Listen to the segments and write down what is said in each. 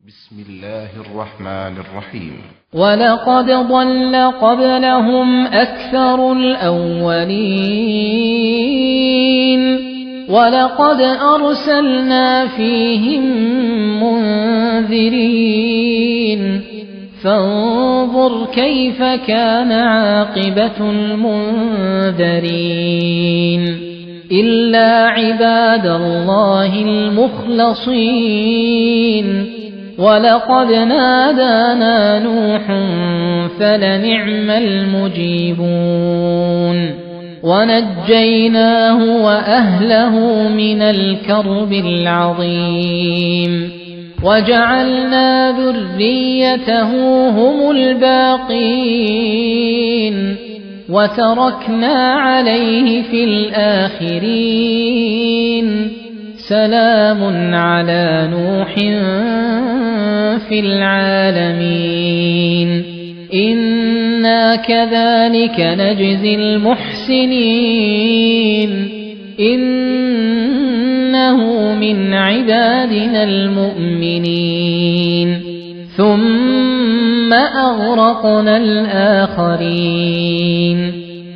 بسم الله الرحمن الرحيم. ولقد ضل قبلهم أكثر الأولين ولقد أرسلنا فيهم منذرين فانظر كيف كان عاقبة المنذرين إلا عباد الله المخلصين ولقد نادانا نوح فلنعم المجيبون ونجيناه وأهله من الكرب العظيم وجعلنا ذريته هم الباقين وتركنا عليه في الآخرين سلام على نوح في العالمين إنا كذلك نجزي المحسنين إنه من عبادنا المؤمنين ثم أغرقنا الآخرين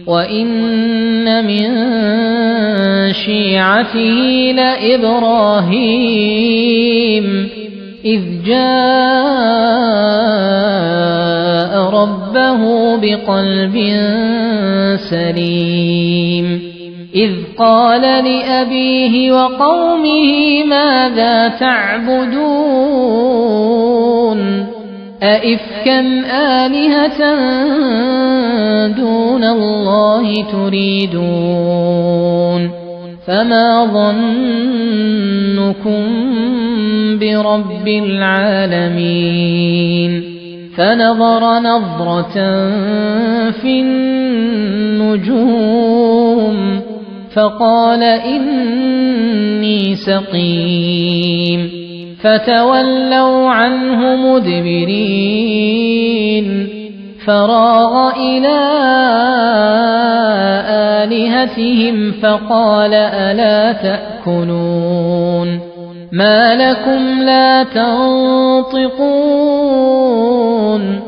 وإن من شيعته لإبراهيم إذ جاء ربه بقلب سليم إذ قال لأبيه وقومه ماذا تعبدون أئفكا آلهة دون الله تريدون فما ظنكم برب العالمين فنظر نظرة في النجوم فقال إني سقيم فتولوا عنه مدبرين فراغ إلى آلهتهم فقال ألا تأكلون ما لكم لا تنطقون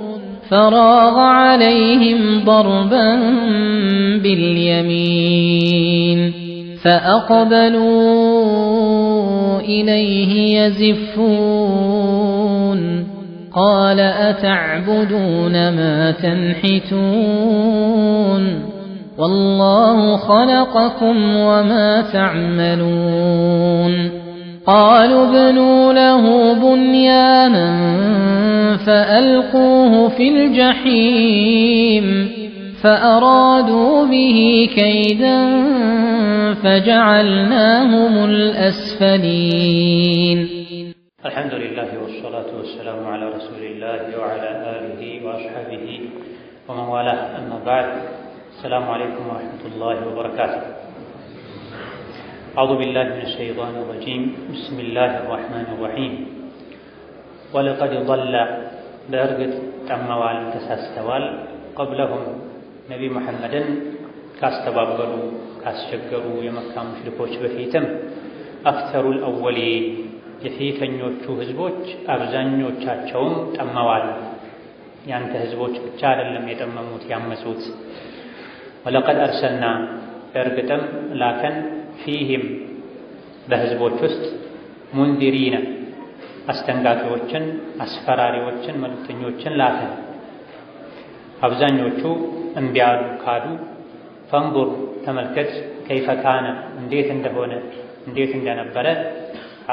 فراغ عليهم ضربا باليمين فأقبلوا إليه يزفون قال أتعبدون ما تنحتون والله خلقكم وما تعملون قالوا ابنوا له بنيانا فألقوه في الجحيم فأرادوا به كيدا فجعلناهم الأسفلين. الحمد لله والصلاة والسلام على رسول الله وعلى آله وأصحابه ومن والاه أما بعد السلام عليكم ورحمة الله وبركاته. أعوذ بالله من الشيطان الرجيم بسم الله الرحمن الرحيم. ولقد ضل بأرقد تموال تساستوال قبلهم نبي محمد كاستبابلوا كاسشقروا يمكا مشركوش بفيتم أكثر الأولين የፊተኞቹ ህዝቦች አብዛኞቻቸውም ጠመዋል። ያንተ ህዝቦች ብቻ አይደለም የጠመሙት ያመጹት። ወለቀድ አርሰልና በእርግጥም ላከን ፊህም በህዝቦች ውስጥ ሙንዚሪነ አስጠንቃቂዎችን፣ አስፈራሪዎችን፣ መልእክተኞችን ላከን። አብዛኞቹ እምቢ አሉ፣ ካዱ። ፈንዙር ተመልከት፣ ከይፈ ካነ እንዴት እንደሆነ እንዴት እንደነበረ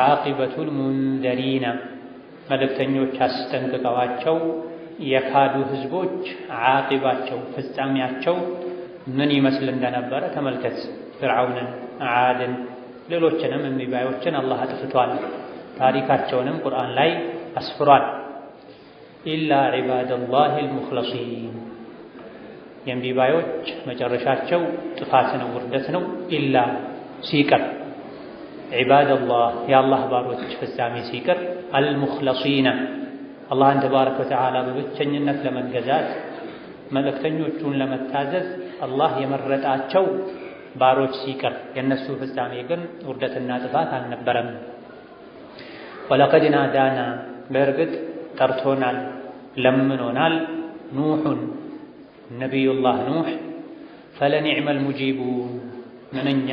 ዓቂበቱል ሙንዘሪና መልእክተኞች አስጠንቅቀዋቸው የካዱ ህዝቦች ዓቂባቸው ፍጻሜያቸው ምን ይመስል እንደነበረ ተመልከት። ፍርዓውንን፣ ዓድን፣ ሌሎችንም እምቢባዮችን አላህ አጥፍቷል። ታሪካቸውንም ቁርአን ላይ አስፍሯል። ኢላ ዒባደላሂል ሙኽለሲን የእምቢባዮች መጨረሻቸው ጥፋት ነው፣ ውርደት ነው። ኢላ ሲቀር ዒባደላህ የአላህ ባሮች ፍጻሜ ሲቀር አልሙኽለሲነ አላህን ተባረከ ወተዓላ በብቸኝነት ለመገዛት መልእክተኞቹን ለመታዘዝ አላህ የመረጣቸው ባሮች ሲቀር የነሱ ፍጻሜ ግን ውርደትና ጥፋት አልነበረም። ወለቀድ ናዳና በእርግጥ ጠርቶናል ለምኖናል ኑሑን ነቢዩላህ ኑሕ ፈለኒዕመል ሙጂቡን ምንኛ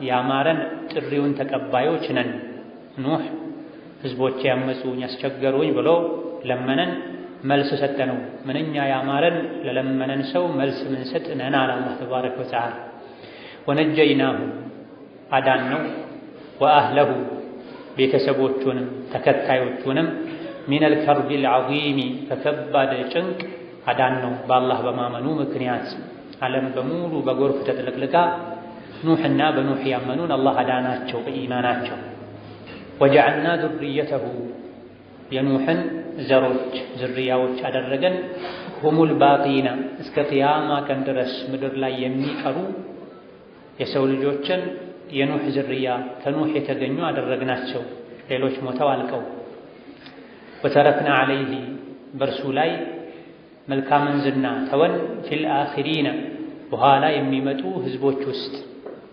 ያማረን ጥሪውን ተቀባዮች ነን። ኑሕ ህዝቦቼ ያመፁኝ ያስቸገሩኝ ብሎ ለመነን፣ መልስ ሰጠነው። ምንኛ ያማረን ለለመነን ሰው መልስ ምንሰጥ ነን አለ አላህ ተባረከ ወተዓላ። ወነጀይናሁ አዳን ነው፣ ወአህለሁ ቤተሰቦቹንም ተከታዮቹንም ሚነል ከርቢል ዐዚሚ ከከባድ ጭንቅ አዳን ነው። በአላህ በማመኑ ምክንያት ዓለም በሙሉ በጎርፍ ተጥለቅልቃ ኑሕና በኑሕ ያመኑን አላህ አዳናቸው በኢማናቸው። ወጀዐልና ዙርየተሁ የኑሕን ዘሮች ዝርያዎች አደረገን ሁሙል ባቂና እስከ ቅያማ ቀን ድረስ ምድር ላይ የሚቀሩ የሰው ልጆችን የኑሕ ዝርያ ከኑሕ የተገኙ አደረግናቸው። ሌሎች ሞተው አልቀው። ወተረክና ዐለይሂ በእርሱ ላይ መልካምን ዝና ተወን ፊል አኺሪነ በኋላ የሚመጡ ህዝቦች ውስጥ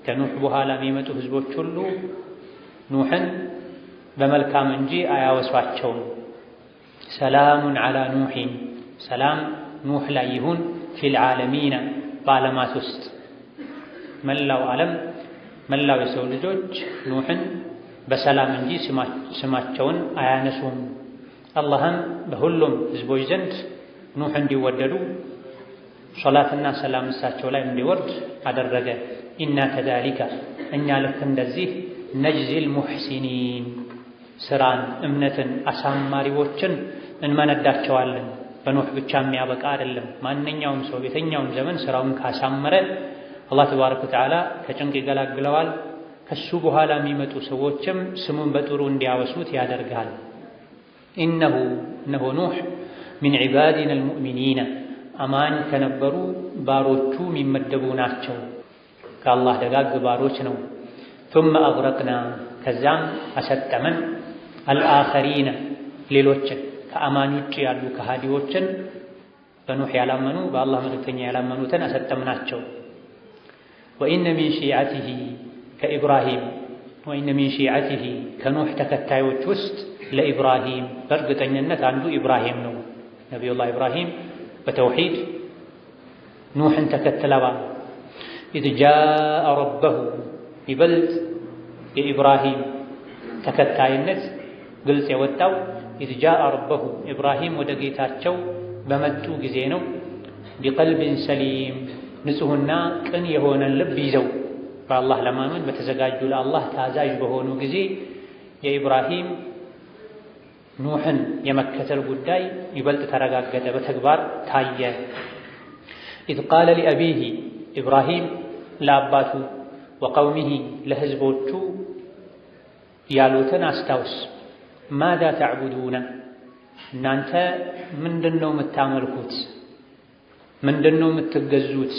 ከኑሕ በኋላ የሚመጡ ህዝቦች ሁሉ ኑሕን በመልካም እንጂ አያወሷቸውም። ሰላሙን ዐላ ኑሒን ሰላም ኑሕ ላይ ይሁን ፊል ዓለሚና በዓለማት ውስጥ መላው ዓለም መላው የሰው ልጆች ኑሕን በሰላም እንጂ ስማቸውን አያነሱም። አላህም በሁሉም ህዝቦች ዘንድ ኑሕ እንዲወደዱ ሶላትና ሰላም እሳቸው ላይ እንዲወርድ አደረገ። ኢና ከዛሊከ እኛ ልክ እንደዚህ ነጅዚል ሙሕሲኒን ስራን እምነትን አሳማሪዎችን እንመነዳቸዋለን። በኑሕ ብቻ የሚያበቃ አይደለም። ማንኛውም ሰው የትኛውም ዘመን ስራውን ካሳመረ አላህ ተባረከ ወተዓላ ከጭንቅ ይገላግለዋል። ከሱ በኋላ የሚመጡ ሰዎችም ስሙን በጥሩ እንዲያወሱት ያደርጋል። ኢነሁ ኑሕ ሚን ዒባዲና አልሙእሚኒና አማኝ ከነበሩ ባሮቹ የሚመደቡ ናቸው። ከአላህ ደጋግ ባሮች ነው። ثم أغرقنا ከዛም አሰጠመን አልአኸሪነ ሌሎችን ከአማኝ ውጭ ያሉ ከሃዲዎችን በኑሕ ያላመኑ በአላህ መልእክተኛ ያላመኑትን አሰጠምናቸው። ወኢነ ሚን ሺዓቲሂ ከኢብራሂም ወኢነ ሚን ሺዓቲሂ ከኑሕ ተከታዮች ውስጥ ለኢብራሂም በእርግጠኝነት አንዱ ኢብራሂም ነው። ነቢዩላህ ኢብራሂም በተውሒድ ኑሕን ተከትለዋል። ኢዝ ጃአ ረበሁ ይበልጥ የኢብራሂም ተከታይነት ግልጽ የወጣው ኢዝ ጃአ ረበሁ ኢብራሂም ወደ ጌታቸው በመጡ ጊዜ ነው። ቢቀልቢን ሰሊም ንጹሕና ቅን የሆነን ልብ ይዘው በአላህ ለማመን በተዘጋጁ ለአላህ ታዛዥ በሆኑ ጊዜ የኢብራሂም ኑሕን የመከተል ጉዳይ ይበልጥ ተረጋገጠ፣ በተግባር ታየ። ኢዝ ቃለ ሊአቢሂ ኢብራሂም ለአባቱ ወቀውሚሂ ለህዝቦቹ ያሉትን አስታውስ። ማዛ ተዕቡዱነ እናንተ ምንድነው የምታመልኩት? ምንድነው የምትገዙት?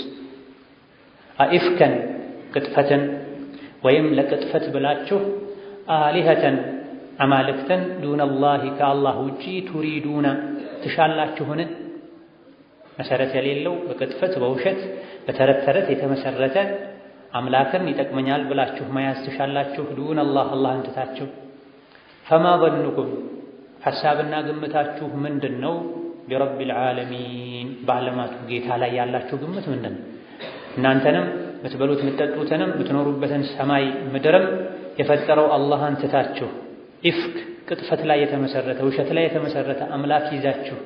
አኢፍከን ቅጥፈትን ወይም ለቅጥፈት ብላችሁ አሊሀተን አማልክተን ዱነላሂ ከአላህ ውጪ ቱሪዱና ትሻላችሁን? መሰረት የሌለው በቅጥፈት በውሸት በተረት ተረት የተመሰረተ አምላክን ይጠቅመኛል ብላችሁ መያዝ ትሻላችሁ? ዱነላህ አላህን ትታችሁ። ፈማ ظنكم ሐሳብና ግምታችሁ ምንድነው? ቢረቢል ዓለሚን በዓለማቱ ጌታ ላይ ያላችሁ ግምት ምንድነው? እናንተንም የምትበሉት የምትጠጡትንም የምትኖሩበትን ሰማይ ምድርም የፈጠረው አላህን ትታችሁ ኢፍክ ቅጥፈት ላይ የተመሰረተ ውሸት ላይ የተመሰረተ አምላክ ይዛችሁ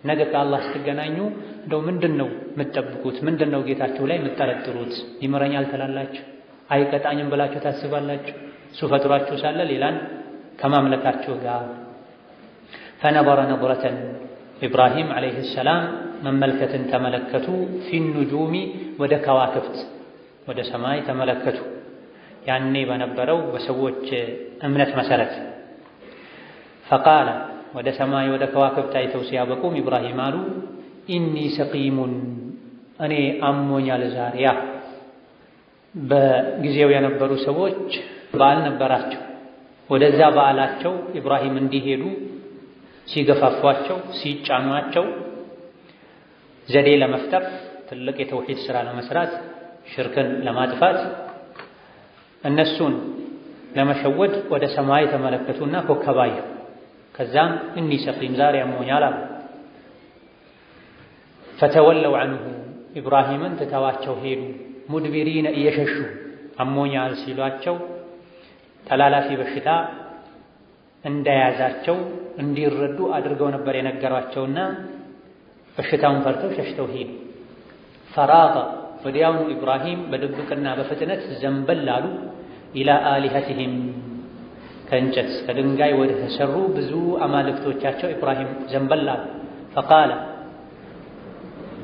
ነገ ከአላህ ስትገናኙ እንደው ምንድነው የምትጠብቁት? ምንድነው ጌታችሁ ላይ የምትጠረጥሩት? ይምረኛል ትላላችሁ? አይቀጣኝም ብላችሁ ታስባላችሁ? እሱ ፈጥሯችሁ ሳለ ሌላን ከማምለካችሁ ጋር። ፈነበረ ነظረተን ኢብራሂም ዓለይሂ ሰላም መመልከትን ተመለከቱ። ፊኑጁሚ ወደ ከዋክብት ወደ ሰማይ ተመለከቱ። ያኔ በነበረው በሰዎች እምነት መሰረት ፈቃለ ወደ ሰማይ ወደ ከዋክብት አይተው ሲያበቁም ኢብራሂም አሉ ኢኒ ሰቂሙን እኔ አሞኛል ዛሬ። ያ በጊዜው የነበሩ ሰዎች በዓል ነበራቸው። ወደዛ በዓላቸው ኢብራሂም እንዲሄዱ ሲገፋፏቸው ሲጫኗቸው ዘዴ ለመፍጠር ትልቅ የተውሂድ ሥራ ለመስራት ሽርክን ለማጥፋት እነሱን ለመሸወድ ወደ ሰማይ ተመለከቱና ኮከብ አዩ። ከዛም እኒ ሰቂም ዛሬ አሞኛል አሉ። ፈተወለው ዐንሁ ኢብራሂምን ትተዋቸው ሄዱ። ሙድቢሪነ እየሸሹ አሞኛል ሲሏቸው ተላላፊ በሽታ እንደያዛቸው እንዲረዱ አድርገው ነበር የነገሯቸውና በሽታውን ፈርተው ሸሽተው ሄዱ። ፈራገ ወዲያውኑ ኢብራሂም በድብቅና በፍጥነት ዘንበል አሉ። ኢላ አሊሀቲሂም ከእንጨት ከድንጋይ ወደ ተሰሩ ብዙ አማልክቶቻቸው ኢብራሂም ዘንበል አሉ። ፈቃለ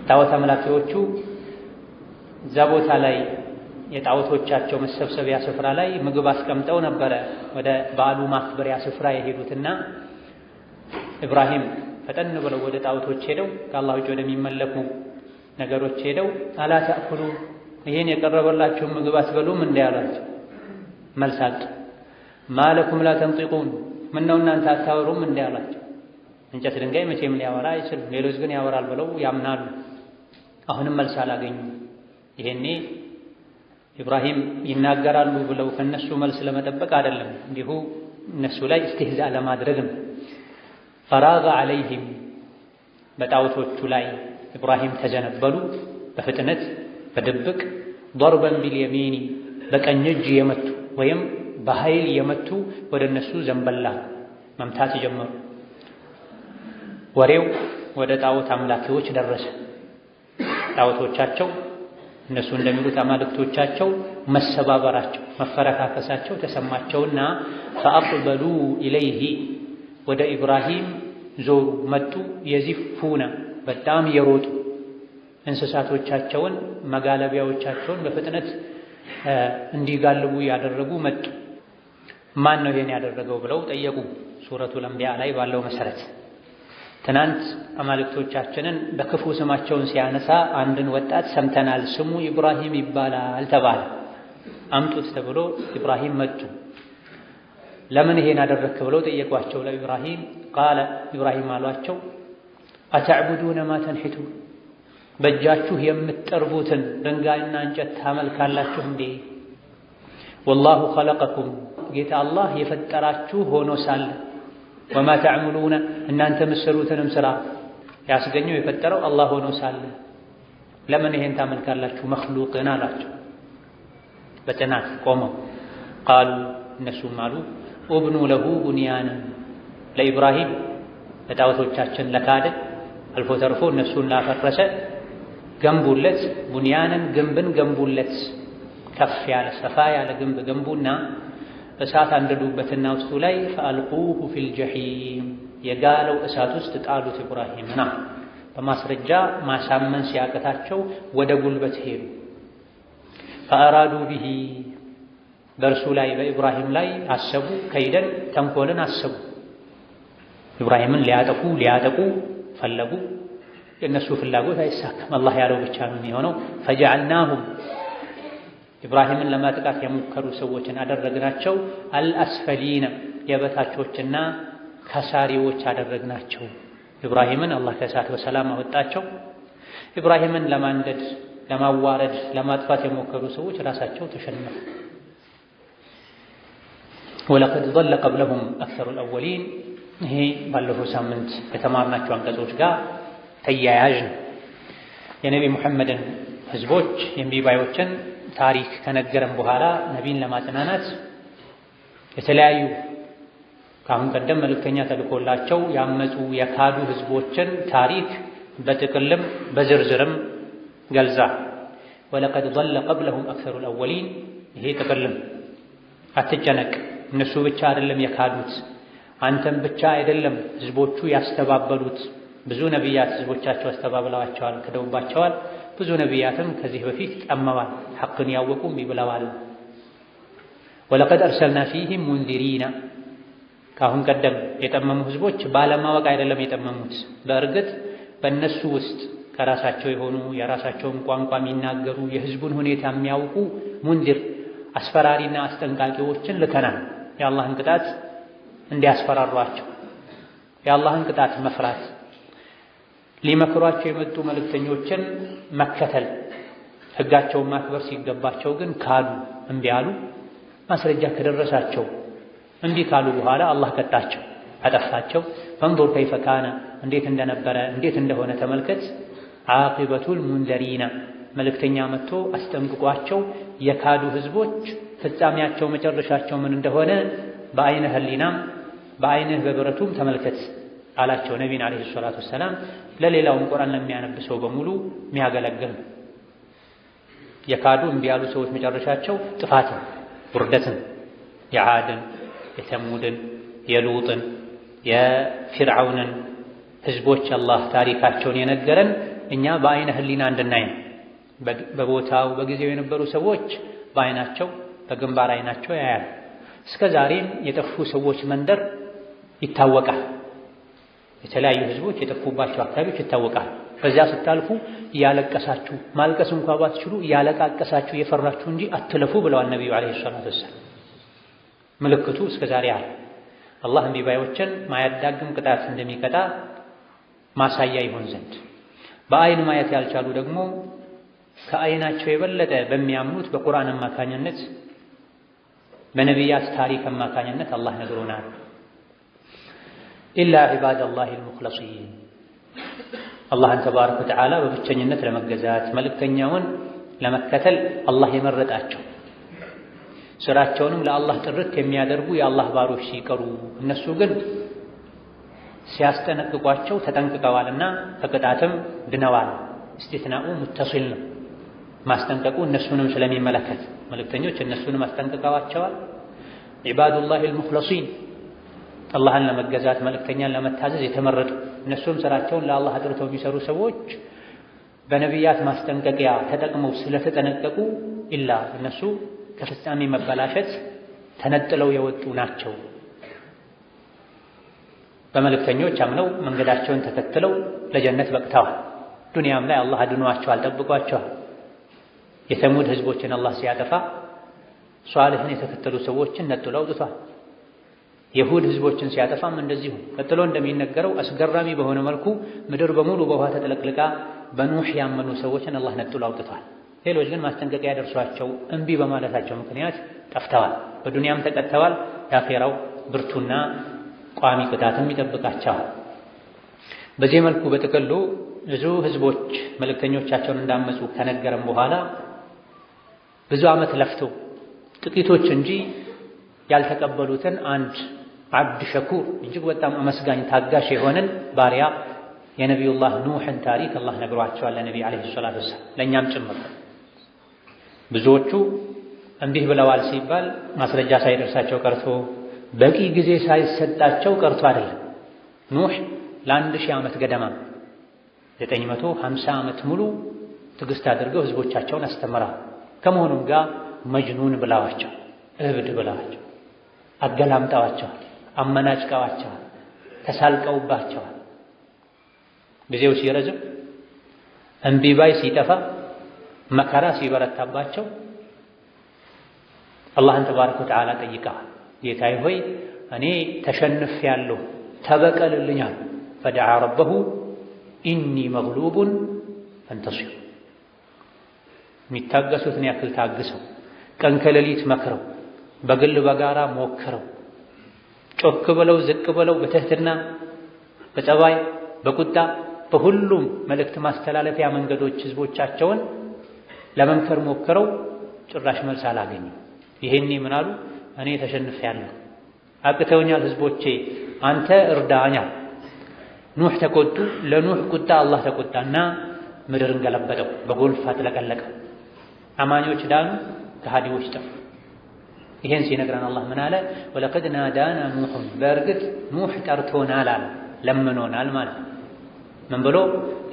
ጣዖት አምላኪዎቹ እዛ ቦታ ላይ የጣዖቶቻቸው መሰብሰቢያ ስፍራ ላይ ምግብ አስቀምጠው ነበረ ወደ በዓሉ ማክበሪያ ስፍራ የሄዱትና ኢብራሂም ፈጠን ብለው ወደ ጣዖቶች ሄደው ከአላህ ውጭ ወደሚመለኩ ነገሮች ሄደው አላ ተእኩሉ ይሄን የቀረበላችሁን ምግብ አትበሉም እንዴ አሏቸው። መልስ አጡ። ማለኩም ላ ተንጢቁን ምነው እናንተ አታወሩም እንዴ አሏቸው። እንጨት ድንጋይ መቼም ሊያወራ አይችልም፣ ሌሎች ግን ያወራል ብለው ያምናሉ። አሁንም መልስ አላገኙም። ይሄኔ ኢብራሂም ይናገራሉ ብለው ከነሱ መልስ ለመጠበቅ አይደለም፣ እንዲሁ እነሱ ላይ እስትህዛእ ለማድረግ ነው። ፈራገ ዐለይሂም በጣዖቶቹ ላይ ኢብራሂም ተዘነበሉ በፍጥነት በድብቅ ضربا باليمين በቀኝ እጅ የመቱ ወይም በኃይል የመቱ ወደ እነሱ ዘንበላ መምታት ጀመሩ። ወሬው ወደ ጣዖት አምላኪዎች ደረሰ። ጣዖቶቻቸው እነሱ እንደሚሉት አማልክቶቻቸው መሰባበራቸው መፈረካከሳቸው ተሰማቸውና ፈአቅበሉ ኢለይሂ ወደ ኢብራሂም ዞሩ መጡ። የዚፉነ በጣም የሮጡ እንስሳቶቻቸውን መጋለቢያዎቻቸውን በፍጥነት እንዲጋልቡ ያደረጉ መጡ። ማን ነው ይሄን ያደረገው ብለው ጠየቁ። ሱረቱል አንቢያ ላይ ባለው መሰረት ትናንት አማልክቶቻችንን በክፉ ስማቸውን ሲያነሳ አንድን ወጣት ሰምተናል፣ ስሙ ኢብራሂም ይባላል ተባለ። አምጡት ተብሎ ኢብራሂም መጡ። ለምን ይሄን አደረክ ብለው ጠየቋቸው ለኢብራሂም። ቃለ ኢብራሂም አሏቸው አተዕቡዱነ ማ ተንሒቱ በእጃችሁ የምትጠርቡትን ድንጋይና እንጨት ታመልካላችሁ እንዴ? ወላሁ ኸለቀኩም ጌታ አላህ የፈጠራችሁ ሆኖ ሳለ ወማ ተዕመሉነ እናንተ የምትሰሩትንም ስራ ያስገኘው የፈጠረው አላህ ሆኖ ሳለ ለምን ይሄን ታመልካላችሁ መኽሉቅን አላቸው። በጽናት ቆመው ቃሉ እነሱም አሉ ኡብኑ ለሁ ቡንያና ለኢብራሂም ለጣዖቶቻችን ለካደ አልፎ ተርፎ እነሱን ላፈረሰ ገንቡለት፣ ቡንያንን ግንብን ገንቡለት፣ ከፍ ያለ ሰፋ ያለ ግንብ ገንቡና እሳት አንደዱበትና ውስጡ ላይ ፈአልቁሁ ፊል ጀሒም የጋለው እሳት ውስጥ ጣሉት ኢብራሂምና በማስረጃ ማሳመን ሲያቀታቸው ወደ ጉልበት ሄዱ። ፈአራዱ ቢሂ በእርሱ ላይ በኢብራሂም ላይ አሰቡ፣ ከይደን ተንኮልን አሰቡ። ኢብራሂምን ሊያጠቁ ፈለጉ። የእነሱ ፍላጎት አይሳካም፣ አላህ ያለው ብቻ ነው የሚሆነው። ፈጀዐልናሁም ኢብራሂምን ለማጥቃት የሞከሩ ሰዎችን አደረግናቸው አልአስፈሊነ የበታቾችና ከሳሪዎች አደረግናቸው። ኢብራሂምን አላህ ከእሳት በሰላም አወጣቸው። ኢብራሂምን ለማንደድ ለማዋረድ ለማጥፋት የሞከሩ ሰዎች ራሳቸው ተሸነፉ። ወለቀድ ضل قبلهم أكثر الأولين ይሄ ባለፈው ሳምንት ከተማርናቸው አንቀጾች ጋር ተያያዥ ነው። የነቢ ሙሐመድን ህዝቦች የእምቢባዮችን ታሪክ ከነገረን በኋላ ነቢን ለማጽናናት የተለያዩ ከአሁን ቀደም መልእክተኛ ተልኮላቸው ያመፁ የካዱ ህዝቦችን ታሪክ በጥቅልም በዝርዝርም ገልጻ ወለቀድ ضل قبلهم أكثر الأولين ይሄ ጥቅልም አትጨነቅ፣ እነሱ ብቻ አይደለም የካዱት፣ አንተም ብቻ አይደለም ህዝቦቹ ያስተባበሉት። ብዙ ነቢያት ህዝቦቻቸው አስተባብለዋቸዋል፣ ክደውባቸዋል። ብዙ ነቢያትም ከዚህ በፊት ጠመዋል፣ ሐቅን ያወቁም ይብለዋል። ወለቀድ አርሰልና ፊህም ሙንዚሪና ከአሁን ቀደም የጠመሙ ህዝቦች ባለማወቅ አይደለም የጠመሙት። በእርግጥ በእነሱ ውስጥ ከራሳቸው የሆኑ የራሳቸውን ቋንቋ የሚናገሩ የህዝቡን ሁኔታ የሚያውቁ ሙንዚር አስፈራሪና አስጠንቃቂዎችን ልከናል። የአላህን ቅጣት እንዲያስፈራሯቸው የአላህን ቅጣት መፍራት ሊመክሯቸው የመጡ መልእክተኞችን መከተል ህጋቸውን ማክበር ሲገባቸው ግን ካዱ፣ እምቢ አሉ። ማስረጃ ከደረሳቸው እምቢ ካሉ በኋላ አላህ ቀጣቸው። አጠፋቸው። ፈንዙር ከይፈ ካነ እንዴት እንደነበረ እንዴት እንደሆነ ተመልከት። ዓቂበቱል ሙንዘሪና መልእክተኛ መጥቶ አስጠንቅቋቸው የካዱ ህዝቦች ፍጻሜያቸው መጨረሻቸው ምን እንደሆነ በአይነ ህሊናም በአይንህ በብረቱም ተመልከት አላቸው። ነቢይን ዓለይሂ ሰላቱ ወሰላም ለሌላውም ቁርአን ለሚያነብ ሰው በሙሉ የሚያገለግል የካዱ እምቢ ያሉ ሰዎች መጨረሻቸው ጥፋትን፣ ውርደትን የዓድን፣ የተሙድን፣ የሉጥን፣ የፊርዓውንን ህዝቦች አላህ ታሪካቸውን የነገረን እኛ በአይነ ህሊና እንድናይ ነው። በቦታው በጊዜው የነበሩ ሰዎች በአይናቸው በግንባር አይናቸው ያያል። እስከ ዛሬም የጠፉ ሰዎች መንደር ይታወቃል። የተለያዩ ህዝቦች የጠፉባቸው አካባቢዎች ይታወቃል። በዚያ ስታልፉ እያለቀሳችሁ ማልቀስ እንኳ ባትችሉ እያለቃቀሳችሁ የፈራችሁ እንጂ አትለፉ ብለዋል ነቢዩ ዓለይሂ ሰላቱ ወሰላም። ምልክቱ እስከ ዛሬ አለ። አላህ እምቢ ባዮችን ማያዳግም ቅጣት እንደሚቀጣ ማሳያ ይሆን ዘንድ በአይን ማየት ያልቻሉ ደግሞ ከአይናቸው የበለጠ በሚያምኑት በቁርአን አማካኝነት በነቢያት ታሪክ አማካኝነት አላህ ነግሮናል። ኢላ ዒባደላሂል ሙኽለሲን አላህን ተባረከ ወተዓላ በብቸኝነት ለመገዛት መልእክተኛውን ለመከተል አላህ የመረጣቸው ስራቸውንም ለአላህ ጥርት የሚያደርጉ የአላህ ባሮች ሲቀሩ እነሱ ግን ሲያስጠነቅቋቸው ተጠንቅቀዋልና ከቅጣትም ድነዋል። እስቲትናኡ ሙተሲል ነው። ማስጠንቀቁ እነሱንም ስለሚመለከት መልእክተኞች እነሱንም አስጠንቅቀዋቸዋል። ዒባዱላሂል ሙኽለሲን አላህን ለመገዛት መልእክተኛን ለመታዘዝ የተመረጡ እነሱም ስራቸውን ለአላህ አጥርተው የሚሰሩ ሰዎች በነቢያት ማስጠንቀቂያ ተጠቅመው ስለተጠነቀቁ ኢላ እነሱ ከፍጻሜ መበላሸት ተነጥለው የወጡ ናቸው። በመልእክተኞች አምነው መንገዳቸውን ተከትለው ለጀነት በቅተዋል። ዱንያም ላይ አላህ አድኗቸዋል፣ ጠብቋቸዋል። የተሙድ ህዝቦችን አላህ ሲያጠፋ ሷሊህን የተከተሉ ሰዎችን ነጥሎ አውጥቷል። የሁድ ህዝቦችን ሲያጠፋም እንደዚሁ። ቀጥሎ እንደሚነገረው አስገራሚ በሆነ መልኩ ምድር በሙሉ በውሃ ተጥለቅልቃ በኑህ ያመኑ ሰዎችን አላህ ነጥሎ አውጥቷል። ሌሎች ግን ማስጠንቀቂያ ደርሷቸው እምቢ በማለታቸው ምክንያት ጠፍተዋል። በዱንያም ተቀጥተዋል። የአኼራው ብርቱና ቋሚ ቅጣትም ይጠብቃቸዋል። በዚህ መልኩ በጥቅሉ ብዙ ህዝቦች መልእክተኞቻቸውን እንዳመፁ ከነገረም በኋላ ብዙ ዓመት ለፍተው ጥቂቶች እንጂ ያልተቀበሉትን አንድ ዓብድ ሸኩር እጅግ በጣም አመስጋኝ ታጋሽ የሆነን ባሪያ የነቢዩላህ ኑሕን ታሪክ አላህ ነግሯቸዋል ለነቢይ ዓለይሂ ሰላቱ ወሰላም ለእኛም ጭምር። ብዙዎቹ እንዲህ ብለዋል ሲባል ማስረጃ ሳይደርሳቸው ቀርቶ በቂ ጊዜ ሳይሰጣቸው ቀርቶ አይደለም። ኑሕ ለ1000 ዓመት ገደማ 950 ዓመት ሙሉ ትዕግስት አድርገው ህዝቦቻቸውን አስተምረዋል። ከመሆኑም ጋር መጅኑን ብለዋቸው፣ እብድ ብለዋቸው፣ አገላምጠዋቸዋል፣ አመናጭቀዋቸዋል፣ ተሳልቀውባቸዋል። ጊዜው ሲረዝም እምቢ ባይ ሲጠፋ መከራ ሲበረታባቸው አላህን ተባረከ ወተዓላ ጠይቀዋል። ጌታዬ ሆይ እኔ ተሸንፌያለሁ ተበቀልልኛል። ፈደዓ ረበሁ ኢኒ መግሉቡን ፈንተሲር። የሚታገሱትን ያክል ታግሰው ቀን ከሌሊት መክረው በግል በጋራ ሞክረው ጮክ ብለው ዝቅ ብለው በትህትና በጸባይ በቁጣ በሁሉም መልእክት ማስተላለፊያ መንገዶች ህዝቦቻቸውን ለመምከር ሞክረው ጭራሽ መልስ አላገኙም። ይሄኔ ምን አሉ? እኔ ተሸንፌያለሁ፣ አቅተውኛል ህዝቦቼ፣ አንተ እርዳኛ። ኑህ ተቆጡ። ለኑህ ቁጣ አላህ ተቆጣና ምድርን ገለበጠው፣ በጎርፍ አጥለቀለቀው። አማኞች ዳኑ፣ ከሃዲዎች ጠፉ። ይሄን ሲነግረን አላህ ምን አለ? ወለቀድ ናዳና ኑሑን፣ በእርግጥ ኑህ ጠርቶናል አለ፣ ለምኖናል ማለት ምን ብሎ?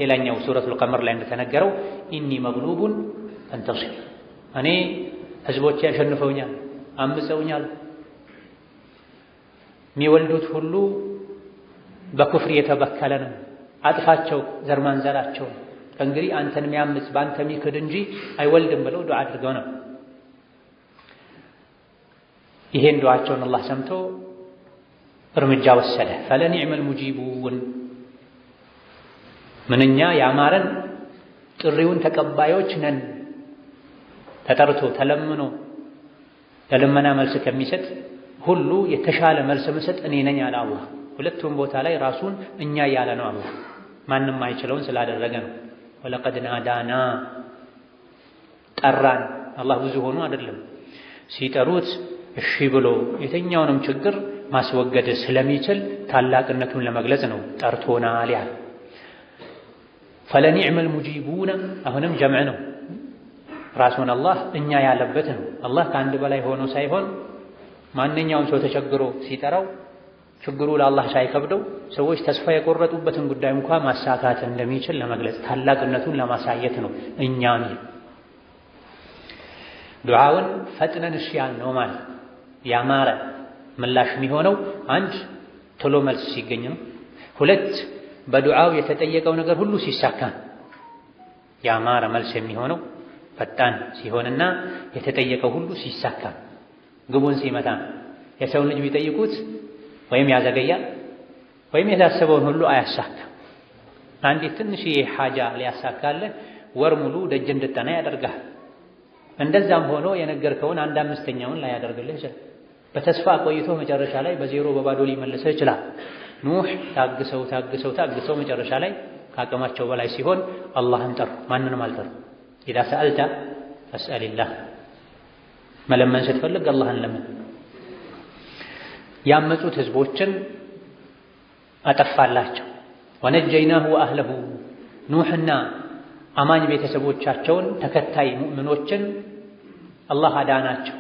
ሌላኛው ሱረቱል ቀመር ላይ እንደተነገረው ኢኒ መግሉቡን ፈንተሲር፣ እኔ ህዝቦቼ ያሸንፈውኛል፣ አምፀውኛል፣ የሚወልዱት ሁሉ በኩፍር የተበከለ ነው፣ አጥፋቸው ዘር ማንዘራቸው፣ ከእንግዲህ አንተን የሚያምፅ በአንተ የሚክድ እንጂ አይወልድም ብለው ዱዓ አድርገው ነው። ይሄን ዱዓቸውን አላህ ሰምቶ እርምጃ ወሰደ። ፈለኒዕመል ሙጂቡን፣ ምንኛ ያማረን ጥሪውን ተቀባዮች ነን። ተጠርቶ ተለምኖ ለልመና መልስ ከሚሰጥ ሁሉ የተሻለ መልስ ምሰጥ እኔ ነኝ አለ አላህ። ሁለቱም ቦታ ላይ ራሱን እኛ ያለ ነው። አላህ ማንም አይችለውን ስላደረገ ነው። ወለቀድ ናዳና ጠራን። አላህ ብዙ ሆኖ አይደለም፣ ሲጠሩት እሺ ብሎ የትኛውንም ችግር ማስወገድ ስለሚችል ታላቅነቱን ለመግለጽ ነው ጠርቶናል ያለ። ፈለኒዕመል ሙጂቡነ አሁንም ጀምዕ ነው። ራሱን አላህ እኛ ያለበት ነው። አላህ ከአንድ በላይ ሆኖ ሳይሆን ማንኛውም ሰው ተቸግሮ ሲጠራው ችግሩ ለአላህ ሳይከብደው ሰዎች ተስፋ የቆረጡበትን ጉዳይ እንኳን ማሳካት እንደሚችል ለመግለጽ ታላቅነቱን ለማሳየት ነው እኛ ሚል ዱዓውን ፈጥነን እሺ ያልነው ማለት ያማረ ምላሽ የሚሆነው አንድ ቶሎ መልስ ሲገኝ ነው። ሁለት በዱዓው የተጠየቀው ነገር ሁሉ ሲሳካ ያማረ መልስ የሚሆነው ፈጣን ሲሆንና የተጠየቀው ሁሉ ሲሳካ ግቡን ሲመታ። የሰውን ልጅ ቢጠይቁት ወይም ያዘገያል ወይም የታሰበውን ሁሉ አያሳካም። አንዲት ትንሽዬ ሓጃ ሊያሳካልህ ወር ሙሉ ደጅ እንድጠና ያደርጋል። እንደዛም ሆኖ የነገርከውን 1/5ኛውን ላይ ያደርግልህ ይችላል። በተስፋ ቆይቶ መጨረሻ ላይ በዜሮ በባዶ ሊመልሰው ይችላል። ኑህ ታግሰው መጨረሻ ላይ ከአቅማቸው በላይ ሲሆን አላህን ጠሩ፣ ማንንም አልጠሩ። ኢዛ ሰአልተ ፈስአልላህ፣ መለመን ስትፈልግ አላህን ለምን። ያመፁት ህዝቦችን አጠፋላቸው። ወነጀይናሁ ወአህለሁ፣ ኑህና አማኝ ቤተሰቦቻቸውን ተከታይ ሙእምኖችን አላህ አዳናቸው።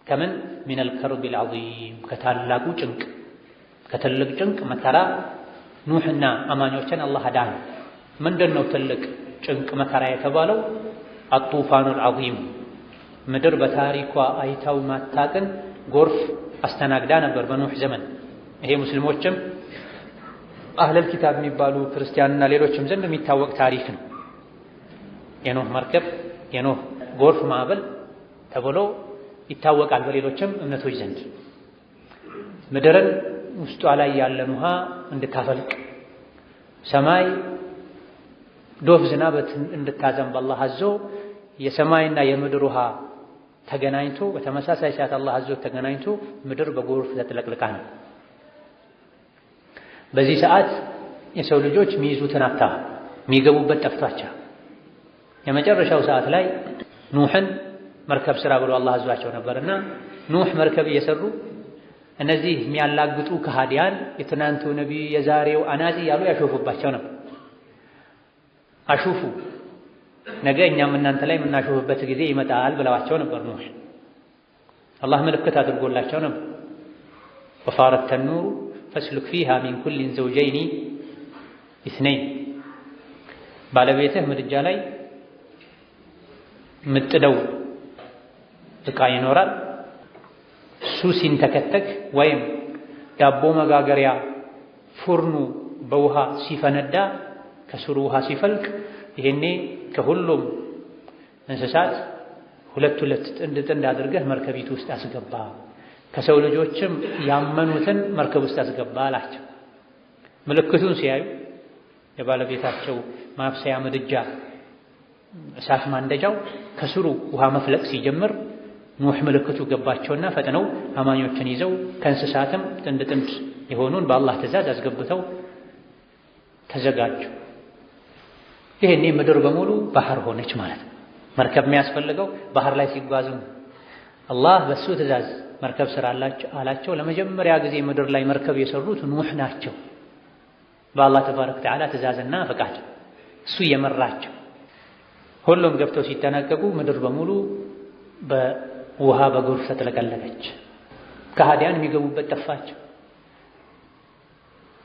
ከምን ሚነል ከርቢል ዐዚም፣ ከታላቁ ጭንቅ ከትልቅ ጭንቅ መከራ ኑህና አማኞችን አላህ አዳነ። ምንድነው ትልቅ ጭንቅ መከራ የተባለው? አጡፋኑል ዐዚም፣ ምድር በታሪኳ አይታው ማታቅን ጎርፍ አስተናግዳ ነበር በኑህ ዘመን። ይሄ ሙስሊሞችም አህለል ኪታብ የሚባሉ ክርስቲያንና ሌሎችም ዘንድ የሚታወቅ ታሪክ ነው። የኖህ መርከብ የኖህ ጎርፍ ማዕበል ተብሎ ይታወቃል በሌሎችም እምነቶች ዘንድ። ምድርን ውስጧ ላይ ያለን ውሃ እንድታፈልቅ ሰማይ ዶፍ ዝናብ እንድታዘንብ አላህ አዞ የሰማይና የምድር ውሃ ተገናኝቶ በተመሳሳይ ሰዓት አላህ አዞ ተገናኝቶ ምድር በጎርፍ ተጥለቅልቃ ነው። በዚህ ሰዓት የሰው ልጆች የሚይዙትን አጣ፣ የሚገቡበት ጠፍቷቸው የመጨረሻው ሰዓት ላይ ኑህን መርከብ ስራ ብሎ አላህ አዟቸው ነበርና ኑህ መርከብ እየሰሩ እነዚህ የሚያላግጡ ከሃዲያን የትናንቱ ነቢይ የዛሬው አናጺ ያሉ ያሾፉባቸው ነበር። አሹፉ ነገ እኛም እናንተ ላይ የምናሾፍበት ጊዜ ይመጣል ብለዋቸው ነበር። ኑህ አላህ ምልክት አድርጎላቸው ነበር። ወፋረት ተኑሩ ፈስሉክ ፊሃ ሚን ኩሊን ዘውጀይኒ ኢስነይን፣ ባለቤትህ ምድጃ ላይ ምጥደው ዕቃ ይኖራል። እሱ ሲንተከተክ ወይም ዳቦ መጋገሪያ ፉርኑ በውሃ ሲፈነዳ ከስሩ ውሃ ሲፈልቅ ይሄኔ ከሁሉም እንስሳት ሁለት ጥንድ አድርገህ መርከቢቱ ውስጥ አስገባ፣ ከሰው ልጆችም ያመኑትን መርከብ ውስጥ አስገባ አላቸው። ምልክቱን ሲያዩ የባለቤታቸው ማብሰያ ምድጃ እሳት ማንደጃው ከስሩ ውሃ መፍለቅ ሲጀምር ኑህ ምልክቱ ገባቸውና ፈጥነው አማኞችን ይዘው ከእንስሳትም ጥንድ የሆኑን በአላህ ትእዛዝ አስገብተው ተዘጋጁ። ይሄኔ ምድር በሙሉ ባህር ሆነች ማለት ነው። መርከብ የሚያስፈልገው ባህር ላይ ሲጓዙ አላህ በሱ ትእዛዝ መርከብ ስራ አላቸው። ለመጀመሪያ ጊዜ ምድር ላይ መርከብ የሰሩት ኑህ ናቸው። በአላህ ተባረከ ወተዓላ ትእዛዝና ፈቃድ እሱ የመራቸው። ሁሉም ገብተው ሲጠናቀቁ ምድር በሙሉ በውሃ በጎርፍ ተጥለቀለቀች። ከሃዲያን የሚገቡበት ጠፋቸው።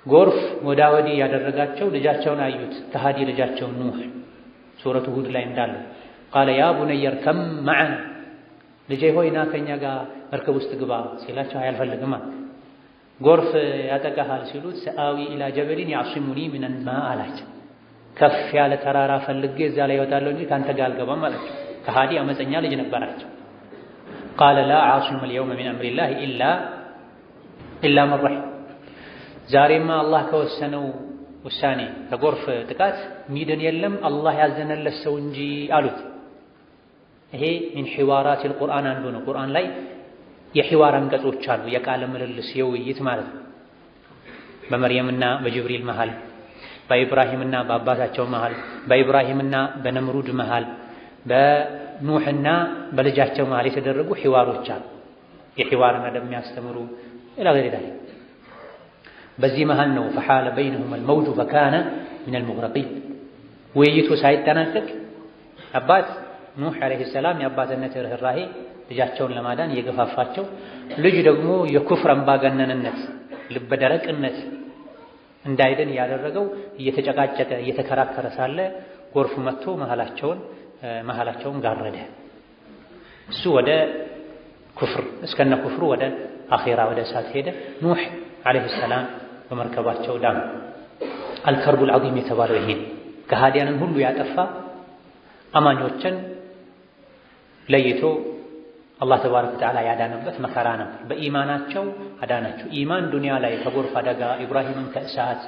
ጎርፍ ወዳ ወዲህ ያደረጋቸው ልጃቸውን አዩት። ከሃዲ ልጃቸውን ኑህ ሱረቱ ሁድ ላይ እንዳለ ቃለ ያ ቡነየ እርከብ መዐና፣ ልጄ ሆይ ና ከኛ ጋር መርከብ ውስጥ ግባ ሲላቸው አያልፈልግም። ጎርፍ ያጠቃሃል ሲሉት ሰአዊ ኢላ ጀበሊን ያዕሲሙኒ ሚነል ማእ አላቸው። ከፍ ያለ ተራራ ፈልጌ እዛ ላይ እወጣለሁ እንጂ ካንተ ጋር አልገባም አላቸው። ከሃዲ አመፀኛ ልጅ ነበራቸው። ቃለ ላ ዓሲመ አልየውመ ሚን አምሪላህ ኢላ መን ረሒም፣ ዛሬማ አላህ ከወሰነው ውሳኔ ከጎርፍ ጥቃት ሚድን የለም አላህ ያዘነለት ሰው እንጂ አሉት። ይሄ ሚን ሒዋራቲል ቁርአን አንዱ ነው። ቁርአን ላይ የሒዋር አንቀጾች አሉ፣ የቃለ ምልልስ የውይይት ማለት ነው። በመርየምና በጅብሪል መሃል፣ በኢብራሂምና በአባታቸው መሃል፣ በኢብራሂምና በነምሩድ መሃል፣ በኑሕና በልጃቸው መሃል የተደረጉ ሒዋሮች አሉ። የሒዋርን አደብ የሚያስተምሩ ኢላ ገይሪ ዛሊክ። በዚህ መሃል ነው ፈሓለ በይነሁም አልመውጁ ፈካነ ሚነል ሙግረቂን። ውይይቱ ሳይጠናቀቅ አባት ኑሕ ዓለይሂ ሰላም የአባትነት ርህራሄ ልጃቸውን ለማዳን እየገፋፋቸው፣ ልጅ ደግሞ የኩፍር አምባገነንነት ልበደረቅነት እንዳይድን ያደረገው እየተጨቃጨቀ እየተከራከረ ሳለ ጎርፍ መጥቶ መሃላቸውን ጋረደ። እሱ ወደ ኩፍር እስከነ ኩፍሩ ወደ አኺራ ወደ እሳት ሄደ። ኑሕ ዓለይሂ ሰላም በመርከባቸው ዳኑ። አልከርቡል ዐዚም የተባለው ይሄ ከሃዲያንን ሁሉ ያጠፋ አማኞችን ለይቶ አላህ ተባረከ ወተዓላ ያዳነበት መከራ ነበር። በኢማናቸው አዳናቸው። ኢማን ዱንያ ላይ ከጎርፍ አደጋ ኢብራሂምን ከእሳት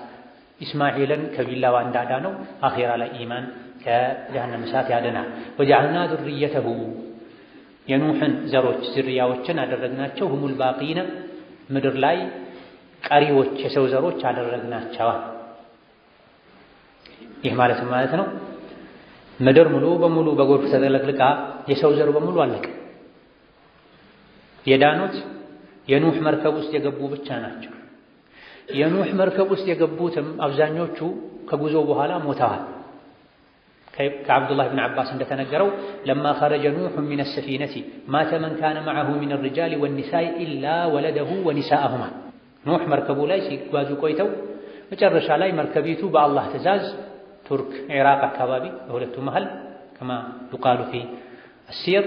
ኢስማዒልን ከቢላዋ እንዳዳነው አኺራ ላይ ኢማን ከጀሃነም እሳት ያድናል። ወጀዐልና ዙርየተሁ የኑሕን ዘሮች ዝርያዎችን አደረግናቸው ሁሙል ባቂነ ምድር ላይ ቀሪዎች የሰው ዘሮች አደረግናቸዋል። ይህ ማለት ነው ምድር ሙሉ በሙሉ በጎርፍ ተጥለቅልቃ የሰው ዘር በሙሉ አለቀ። የዳኑት የኑሕ መርከብ ውስጥ የገቡ ብቻ ናቸው። የኑሕ መርከብ ውስጥ የገቡትም አብዛኞቹ ከጉዞ በኋላ ሞተዋል። ከዓብዱላህ ብን ዓባስ እንደተነገረው ለማ ኸረጀ ኑሕ ሚነ ሰፊነቲ ማተ መን ካነ መዐሁ ሚነ ሪጃሊ ወኒሳኢ ኢላ ወለደሁ ወኒሳአሁማ። ኑሕ መርከቡ ላይ ሲጓዙ ቆይተው መጨረሻ ላይ መርከቢቱ በአላህ ትእዛዝ ቱርክ ኢራቅ አካባቢ በሁለቱ መሃል ከማ ዩቃሉ ፊ አሲር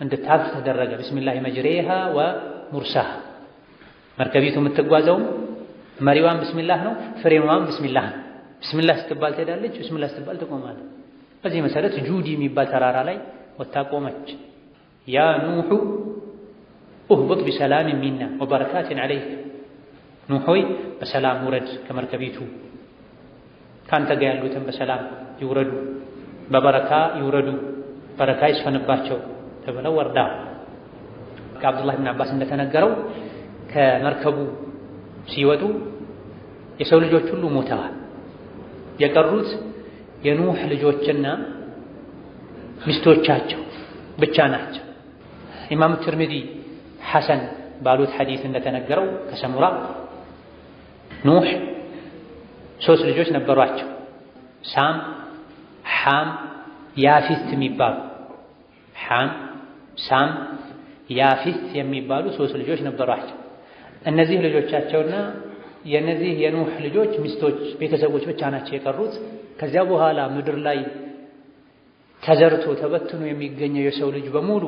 እንድታርፍ ተደረገ። ቢስሚላሂ መጅሪሃ ወሙርሳሃ። መርከቢቱ የምትጓዘውም መሪዋን ብስሚላህ ነው፣ ፍሬኗም ብስሚላህ ነው። ብስሚላህ ስትባል ትሄዳለች፣ ብስሚላህ ስትባል ትቆማለች። በዚህ መሰረት ጁዲ የሚባል ተራራ ላይ ወታ ቆመች። ያ ኑሑ እህቡጥ ቢሰላም ሚና ወበረካትን ዐለይክ፣ ኑሕ ሆይ በሰላም ውረድ ከመርከቢቱ፣ ካንተ ጋር ያሉትን በሰላም ይውረዱ፣ በበረካ ይውረዱ፣ በረካ ይስፈንባቸው ተብለው ወርዳ። ከአብዱላህ ብን ዓባስ እንደተነገረው ከመርከቡ ሲወጡ የሰው ልጆች ሁሉ ሞተዋል። የቀሩት የኑሕ ልጆችና ሚስቶቻቸው ብቻ ናቸው። ኢማም ትርሚዚ ሐሰን ባሉት ሐዲስ እንደተነገረው ከሰሙራ ኑሕ 3 ልጆች ነበሯቸው። ሳም፣ ሓም፣ ያፊት የሚባሉ ሓም፣ ሳም፣ ያፊት የሚባሉ 3 ልጆች ነበሯቸው። እነዚህ ልጆቻቸውና የነዚህ የኑሕ ልጆች ሚስቶች ቤተሰቦች ብቻ ናቸው የቀሩት። ከዚያ በኋላ ምድር ላይ ተዘርቶ ተበትኖ የሚገኘው የሰው ልጅ በሙሉ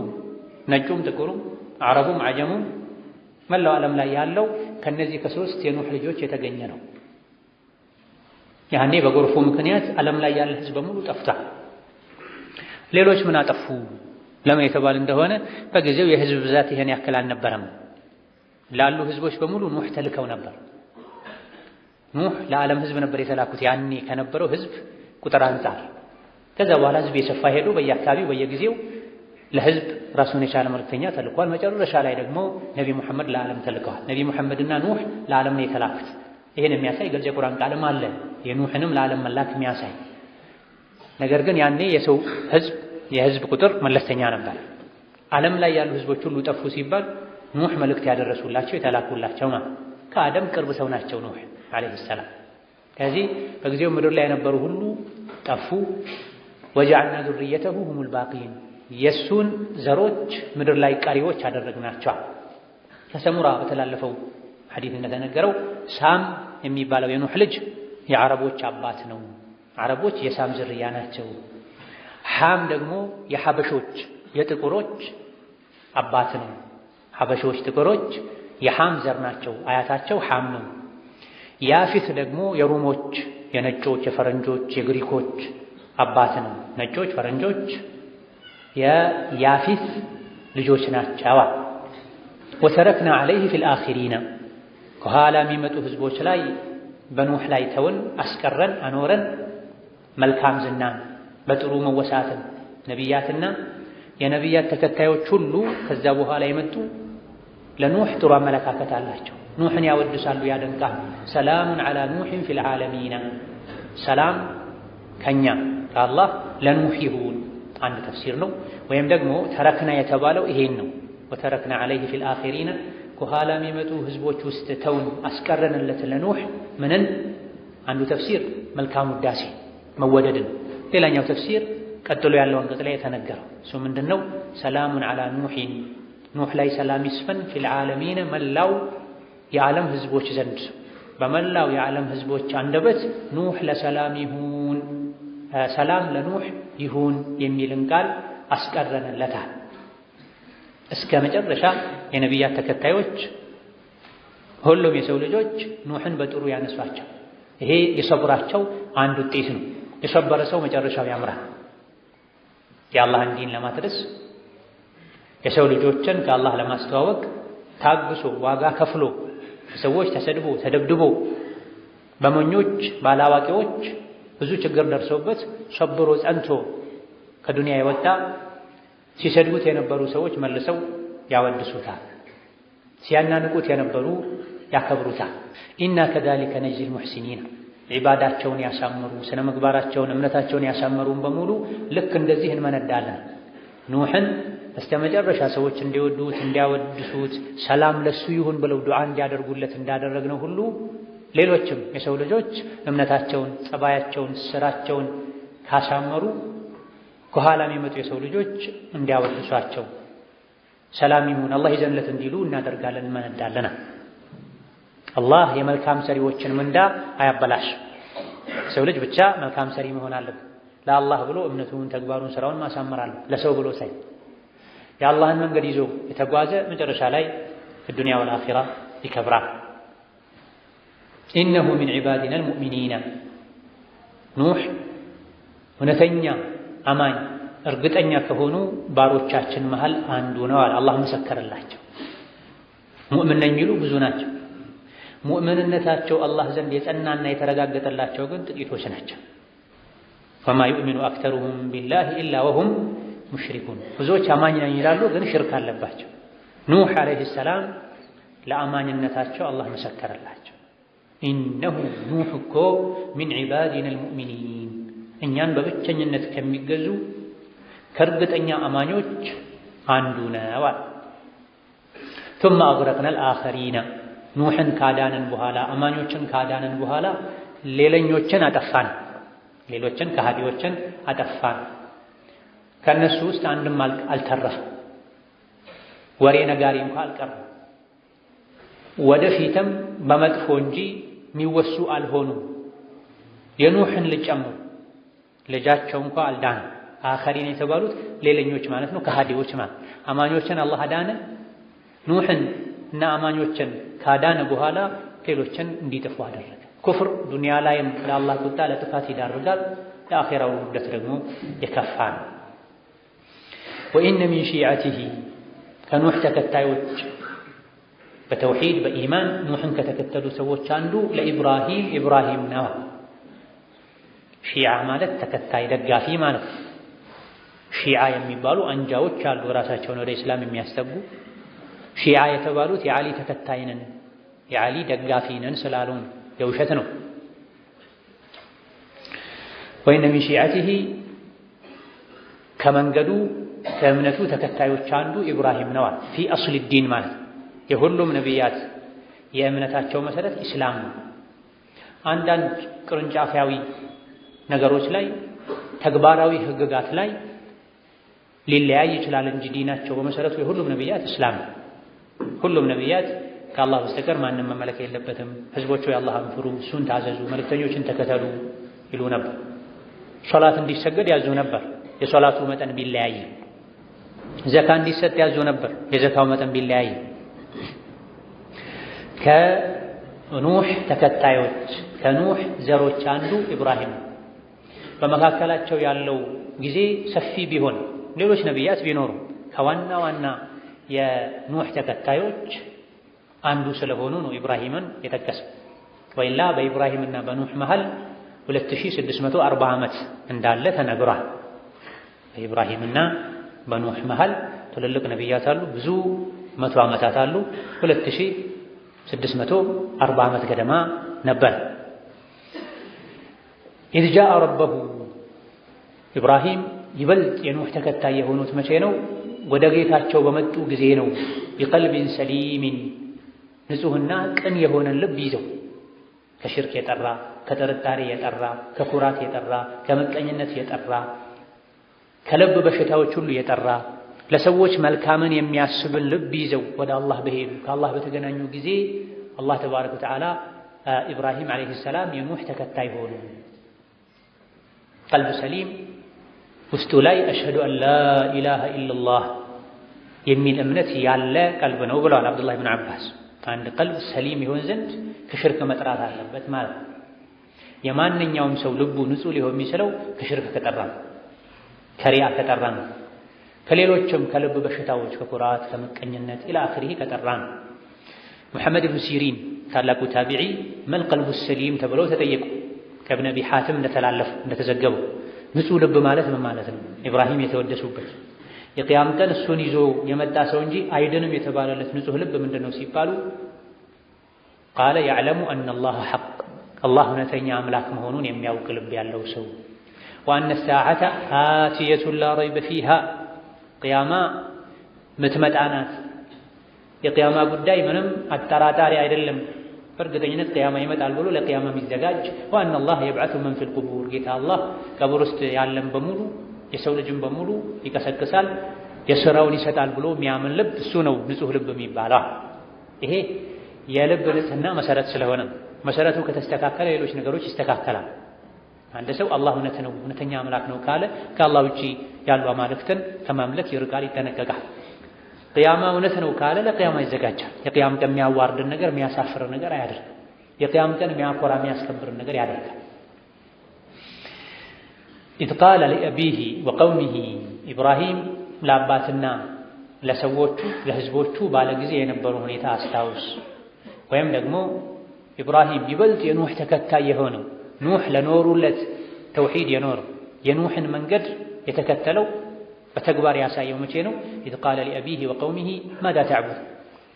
ነጩም፣ ጥቁሩም፣ አረቡም፣ አጀሙም መላው ዓለም ላይ ያለው ከነዚህ ከ3 የኑሕ ልጆች የተገኘ ነው። ያኔ በጎርፉ ምክንያት ዓለም ላይ ያለ ህዝብ በሙሉ ጠፍቷል። ሌሎች ምን አጠፉ ለምን የተባለ እንደሆነ በጊዜው የህዝብ ብዛት ይሄን ያክል አልነበረም። ላሉ ህዝቦች በሙሉ ኑሕ ተልከው ነበር። ኑሕ ለዓለም ህዝብ ነበር የተላኩት ያኔ ከነበረው ህዝብ ቁጥር አንፃር። ከዛ በኋላ ህዝብ የሰፋ ሄዶ በየአካባቢው በየጊዜው ለህዝብ ራሱን የቻለ መልክተኛ ተልኳል። መጨረሻ ላይ ደግሞ ነቢ ሙሐመድ ለዓለም ተልከዋል። ነቢ ሙሐመድና ኑሕ ለዓለም ነው የተላኩት። ይሄን የሚያሳይ ግልጽ የቁርአን ቃልም አለ የኑሕንም ለዓለም መላክ የሚያሳይ። ነገር ግን ያኔ የሰው ህዝብ የህዝብ ቁጥር መለስተኛ ነበር። ዓለም ላይ ያሉ ህዝቦች ሁሉ ጠፉ ሲባል ኑሕ መልእክት ያደረሱላቸው የተላኩላቸው ማለት ከአደም ቅርብ ሰው ናቸው ኑሕ ዓለይሂ ሰላም። ከዚህ በጊዜው ምድር ላይ የነበሩ ሁሉ ጠፉ። ወጀዐልና ዙርየተሁ ሁሙል ባቂን የሱን ዘሮች ምድር ላይ ቀሪዎች አደረግናቸው። ከሰሙራ በተላለፈው ሐዲስ እንደተነገረው ሳም የሚባለው የኑሕ ልጅ የዓረቦች አባት ነው። ዓረቦች የሳም ዝርያ ናቸው። ሓም ደግሞ የሐበሾች የጥቁሮች አባት ነው። ሐበሾች ጥቁሮች የሓም ዘር ናቸው። አያታቸው ሓም ነው። ያፊት ደግሞ የሩሞች የነጮች የፈረንጆች የግሪኮች አባት ነው። ነጮች ፈረንጆች የያፊት ልጆች ናቸው። ወተረክና ዐለይሂ ፊል አኺሪና ከኋላ የሚመጡ ህዝቦች ላይ በኑሕ ላይ ተውን አስቀረን አኖረን መልካም ዝናን በጥሩ መወሳትን ነቢያትና የነቢያት ተከታዮች ሁሉ ከዛ በኋላ የመጡ ለኑሕ ጥሩ አመለካከት አላቸው። ኑሕን ያወድሳሉ ያደንቃሉ። ሰላሙን ዐላ ኑሕን ፊል ዓለሚን ሰላም ከኛ ከአላህ ለኑሕ ይሁን አንድ ተፍሲር ነው። ወይም ደግሞ ተረክና የተባለው ይሄን ነው። ወተረክና ዐለይሂ ፊል አኺሪን ከኋላ የሚመጡ ህዝቦች ውስጥ ተውን አስቀረንለት ለኑሕ ምንን? አንዱ ተፍሲር መልካም ውዳሴ መወደድን፣ ሌላኛው ተፍሲር ቀጥሎ ያለውን አንቀጽ ላይ የተነገረው እሱ ምንድነው? ሰላሙን ዐላ ኑሕን ኑሕ ላይ ሰላም ይስፈን ፊል ዓለሚን መላው የዓለም ህዝቦች ዘንድ በመላው የዓለም ህዝቦች አንደበት ኑሕ ለሰላም ይሁን ሰላም ለኑሕ ይሁን የሚልን ቃል አስቀረንለታል። እስከ መጨረሻ የነቢያት ተከታዮች ሁሉም የሰው ልጆች ኑሕን በጥሩ ያነሷቸው። ይሄ የሰብራቸው አንድ ውጤት ነው። የሰበረ ሰው መጨረሻው ያምራል። የአላህን ዲን ለማድረስ የሰው ልጆችን ከአላህ ለማስተዋወቅ ታግሶ ዋጋ ከፍሎ ሰዎች ተሰድቦ ተደብድቦ በሞኞች ባላዋቂዎች ብዙ ችግር ደርሰውበት ሰብሮ ጸንቶ ከዱንያ የወጣ ሲሰድቡት የነበሩ ሰዎች መልሰው ያወድሱታል። ሲያናንቁት የነበሩ ያከብሩታል። ኢና ከዛሊከ ነጅዚል ሙሕሲኒን ዒባዳቸውን ያሳመሩ ስነ ምግባራቸውን እምነታቸውን ያሳመሩን በሙሉ ልክ እንደዚህ እንመነዳለን። ኑሕን እስከ መጨረሻ ሰዎች እንዲወዱት እንዲያወድሱት ሰላም ለሱ ይሁን ብለው ዱዓ እንዲያደርጉለት እንዳደረግነው ሁሉ ሌሎችም የሰው ልጆች እምነታቸውን፣ ጸባያቸውን፣ ስራቸውን ካሳመሩ ከኋላ የሚመጡ የሰው ልጆች እንዲያወድሷቸው ሰላም ይሁን አላህ ይዘንለት እንዲሉ እናደርጋለን እንመነዳለን። አላህ የመልካም ሰሪዎችን ምንዳ አያበላሽ። ሰው ልጅ ብቻ መልካም ሰሪ መሆን አለበት። ለአላህ ብሎ እምነቱን፣ ተግባሩን፣ ስራውን ማሳመር አለ ለሰው ብሎ ሳይ የአላህን መንገድ ይዞ የተጓዘ መጨረሻ ላይ በዱንያ ወልአኺራ ይከብራል። ኢነሁ ሚን ዒባዲና አልሙእሚኒን ኑሕ እውነተኛ አማኝ እርግጠኛ ከሆኑ ባሮቻችን መሃል አንዱ ነው አለ። አላህ መሰከረላቸው። ሙእምን ነኝ የሚሉ ብዙ ናቸው። ሙእምንነታቸው አላህ ዘንድ የጸናና የተረጋገጠላቸው ግን ጥቂቶች ናቸው። ወማ ዩእሚኑ አክተሩሁም ቢላሂ ኢላ ወሁም ሙሽሪኩን ብዙዎች አማኝ ነኝ ይላሉ፣ ግን ሽርክ አለባቸው። ኑሕ ዓለይሂ ሰላም ለአማኝነታቸው አላህ መሰከረላቸው። ኢነሁ ኑሕ እኮ ሚን ዒባዲና አልሙእሚኒን እኛን በብቸኝነት ከሚገዙ ከእርግጠኛ አማኞች አንዱ ነው አለ። ثم أغرقنا الآخرين ኑሕን ካዳንን በኋላ አማኞችን ካዳንን በኋላ ሌላኞችን አጠፋን። ሌሎችን ከሃዲዎችን አጠፋን። ከነሱ ውስጥ አንድም አልተረፈም። ወሬ ነጋሪ እንኳን አልቀረም። ወደፊትም በመጥፎ እንጂ የሚወሱ አልሆኑም። የኑሕን ልጅ ጨምሮ ልጃቸው እንኳን አልዳነ። አኸሪን የተባሉት ሌላኞች ማለት ነው፣ ከሃዲዎች ማለት። አማኞችን አላህ አዳነ። ኑሕን እና አማኞችን ካዳነ በኋላ ሌሎችን እንዲጠፉ አደረገ። ኩፍር ዱንያ ላይም ለአላህ ቁጣ ለጥፋት ይዳርጋል፣ ለአኺራው ውርደት ደግሞ የከፋ ነው። ወኢነ ሚን ሺዓቲሂ ከኑሕ ተከታዮች በተውሂድ በኢማን ኑሕን ከተከተሉ ሰዎች አንዱ ለኢብራሂም ነው። ሺዓ ማለት ተከታይ ደጋፊ ማለት ነው። ሺዓ የሚባሉ አንጃዎች አሉ ራሳቸውን ወደ እስላም የሚያስጠጉ። ሺዓ የተባሉት የዓሊ ተከታይ ነን የዓሊ ደጋፊ ነን ስላሉ የውሸት ነው። ወኢነ ሚን ሺዓቲሂ ከመንገዱ ከእምነቱ ተከታዮች አንዱ ኢብራሂም ነው። ፊ አስል ዲን ማለት የሁሉም ነቢያት የእምነታቸው መሰረት ኢስላም ነው። አንዳንድ ቅርንጫፋዊ ነገሮች ላይ ተግባራዊ ህግጋት ላይ ሊለያይ ይችላል እንጂ ዲናቸው በመሰረቱ የሁሉም ነቢያት ኢስላም ነው። ሁሉም ነቢያት ከአላህ በስተቀር ማንም መመለክ የለበትም፣ ህዝቦቹ የአላህን ፍሩ፣ እሱን ታዘዙ፣ መልእክተኞችን ተከተሉ ይሉ ነበር። ሶላት እንዲሰገድ ያዙ ነበር፣ የሶላቱ መጠን ቢለያይ። ዘካ እንዲሰጥ ያዙ ነበር፣ የዘካው መጠን ቢለያይ። ከኑሕ ተከታዮች ከኑሕ ዘሮች አንዱ ኢብራሂም። በመካከላቸው ያለው ጊዜ ሰፊ ቢሆን ሌሎች ነቢያት ቢኖሩ ከዋና ዋና የኑሕ ተከታዮች አንዱ ስለሆኑ ነው ኢብራሂምን የጠቀሰው። ወይላ በኢብራሂምና በኑሕ መሃል 2640 ዓመት እንዳለ ተነግሯል። በኢብራሂምና በኑሕ መሃል ትልልቅ ነቢያት አሉ፣ ብዙ መቶ ዓመታት አሉ። 2640 640 ዓመት ገደማ ነበር። ኢዝ ጃአ ረበሁ ኢብራሂም ይበልጥ የኑህ ተከታይ የሆኑት መቼ ነው? ወደ ጌታቸው በመጡ ጊዜ ነው። ቢቀልቢን ሰሊሚን ንጹሕና ቅን የሆነን ልብ ይዘው ከሽርክ የጠራ ከጥርጣሬ የጠራ ከኩራት የጠራ ከምቀኝነት የጠራ ከልብ በሽታዎች ሁሉ የጠራ ለሰዎች መልካምን የሚያስብን ልብ ይዘው ወደ አላህ በሄዱ ከአላህ በተገናኙ ጊዜ አላህ ተባረከ ወተዓላ ኢብራሂም ዓለይሂ ሰላም የኑህ ተከታይ ሆኑ። ቀልብ ሰሊም ውስጡ ላይ አሽሀዱ አን ላ ኢላሃ ኢለላህ የሚል እምነት ያለ ቀልብ ነው ብለዋል አብዱላህ ብን አባስ። አንድ ቀልብ ሰሊም ይሆን ዘንድ ከሽርክ መጥራት አለበት ማለት ነው። የማንኛውም ሰው ልቡ ንጹህ ሊሆን የሚችለው ከሽርክ ከጠራ ነው፣ ከሪያ ከጠራ ነው፣ ከሌሎችም ከልብ በሽታዎች ከኩራት ከምቀኝነት ኢላ አኺሪህ ከጠራ ነው። ሙሐመድ ብን ሲሪን ታላቁ ታቢዒ መል ቀልቡ ሰሊም ተብለው ተጠየቁ። ከእብነ አቢ ሐቲም እንደተዘገቡ ንጹህ ልብ ማለት ምን ማለት ነው? ኢብራሂም የተወደሱበት የቅያም ቀን እሱን ይዞ የመጣ ሰው እንጂ አይድንም የተባለለት ንጹህ ልብ ምንድን ነው ሲባሉ ቃለ ያዕለሙ አነ አላህ ሐቅ አላህ እውነተኛ አምላክ መሆኑን የሚያውቅ ልብ ያለው ሰው፣ ወአነ ሰዓተ አቲየቱን ላ ረይበ ፊሃ ቅያማ ምትመጣ ናት፣ የቅያማ ጉዳይ ምንም አጠራጣሪ አይደለም፣ በእርግጠኝነት ቅያማ ይመጣል ብሎ ለቅያማ የሚዘጋጅ ወአነ አላህ የብዐቱ መን ፊል ቁቡር ጌታ አላህ ቀብር ውስጥ ያለን በሙሉ የሰው ልጅን በሙሉ ይቀሰቅሳል የሥራውን ይሰጣል ብሎ የሚያምን ልብ እሱ ነው ንጹህ ልብ የሚባለው። ይሄ የልብ ንጽህና መሰረት ስለሆነ መሰረቱ ከተስተካከለ ሌሎች ነገሮች ይስተካከላል። አንድ ሰው አላህ እውነት ነው እውነተኛ አምላክ ነው ካለ ከአላህ ውጪ ያሉ አማልክትን ከማምለክ ይርቃል፣ ይጠነቀቃል። ቅያማ እውነት ነው ካለ ለቅያማ ይዘጋጃል። የቅያም ቀን የሚያዋርድን ነገር የሚያሳፍር ነገር አያደርግም። የቅያም ቀን የሚያኮራ የሚያስከብርን ነገር ያደርጋል። ኢዝ ቃለ ሊአቢሂ ወቀውሚሂ ኢብራሂም ለአባትና ለሰዎቹ ለህዝቦቹ ባለ ጊዜ የነበሩ ሁኔታ አስታውስ። ወይም ደግሞ ኢብራሂም ይበልጥ የኑህ ተከታይ የሆነው ኑህ ለኖሩለት ተውሂድ የኖረው የኑህን መንገድ የተከተለው በተግባር ያሳየው መቼ ነው? ኢዝ ቃለ ሊአቢሂ ወቀውሚሂ ማዛ ተዕቡድ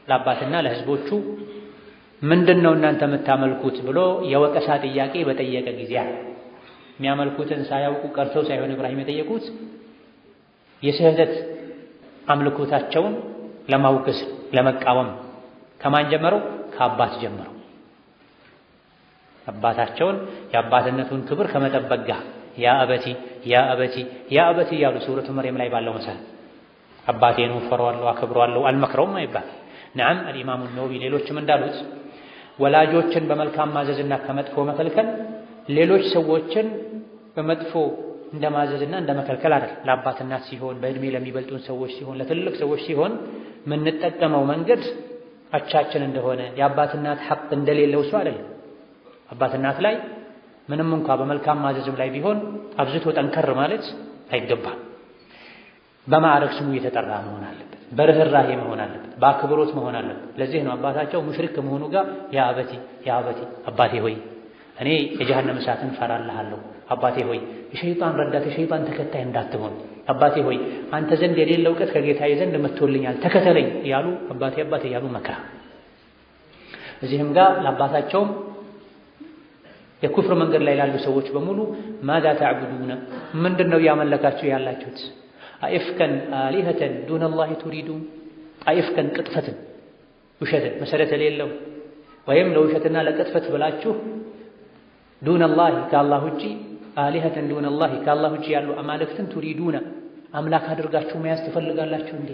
ለአባትና ለህዝቦቹ ምንድነው እናንተ የምታመልኩት ብሎ የወቀሳ ጥያቄ በጠየቀ ጊዜ የሚያመልኩትን ሳያውቁ ቀርተው ሳይሆን ኢብራሂም የጠየቁት የስህተት አምልኮታቸውን ለማውገዝ ለመቃወም። ከማን ጀመረው? ከአባት ጀመረው። አባታቸውን የአባትነቱን ክብር ከመጠበቅ ጋር ያ አበቲ ያ አበቲ ያ አበቲ እያሉ ሱረቱ መርየም ላይ ባለው መሰል አባቴን እፈራዋለሁ አከብረዋለሁ አልመክረውም አይባል። ነዓም አልኢማሙ ነወዊ ሌሎችም እንዳሉት ወላጆችን በመልካም ማዘዝና ከመጥፎ መከልከል ሌሎች ሰዎችን በመጥፎ እንደማዘዝና እንደመከልከል አይደል። ለአባት እናት ሲሆን በእድሜ ለሚበልጡን ሰዎች ሲሆን ለትልልቅ ሰዎች ሲሆን የምንጠቀመው መንገድ አቻችን እንደሆነ የአባት እናት ሐቅ እንደሌለው ሰው አይደለም። አባት እናት ላይ ምንም እንኳ በመልካም ማዘዝም ላይ ቢሆን አብዝቶ ጠንከር ማለት አይገባም። በማዕረግ ስሙ የተጠራ መሆን አለበት፣ በርህራሄ መሆን አለበት፣ በአክብሮት መሆን አለበት። ለዚህ ነው አባታቸው ሙሽሪክ ከመሆኑ ጋር ያ አበቲ ያ አበቲ አባቴ ሆይ እኔ የጀሃነም እሳትን ፈራልሃለሁ፣ አባቴ ሆይ የሸይጣን ረዳት የሸይጣን ተከታይ እንዳትሆን፣ አባቴ ሆይ አንተ ዘንድ የሌለ እውቀት ከጌታዬ ዘንድ መጥቶልኛል ተከተለኝ እያሉ አባቴ አባቴ እያሉ መክራ። እዚህም ጋር ለአባታቸውም የኩፍር መንገድ ላይ ላሉ ሰዎች በሙሉ ማዛ ተዕቡዱነ ምንድነው እያመለካችሁ ያላችሁት? አኢፍከን አሊሀተን ዱነላሂ ቱሪዱን አኢፍከን ቅጥፈትን ውሸትን መሰረት የሌለው ወይም ለውሸትና ለቅጥፈት ብላችሁ ዱነላሂ ከአላህ ውጪ አሊሀተን ዱነላሂ ከአላህ ውጪ ያሉ አማልክትን ቱሪዱነ አምላክ አድርጋችሁ መያዝ ትፈልጋላችሁ እንዴ?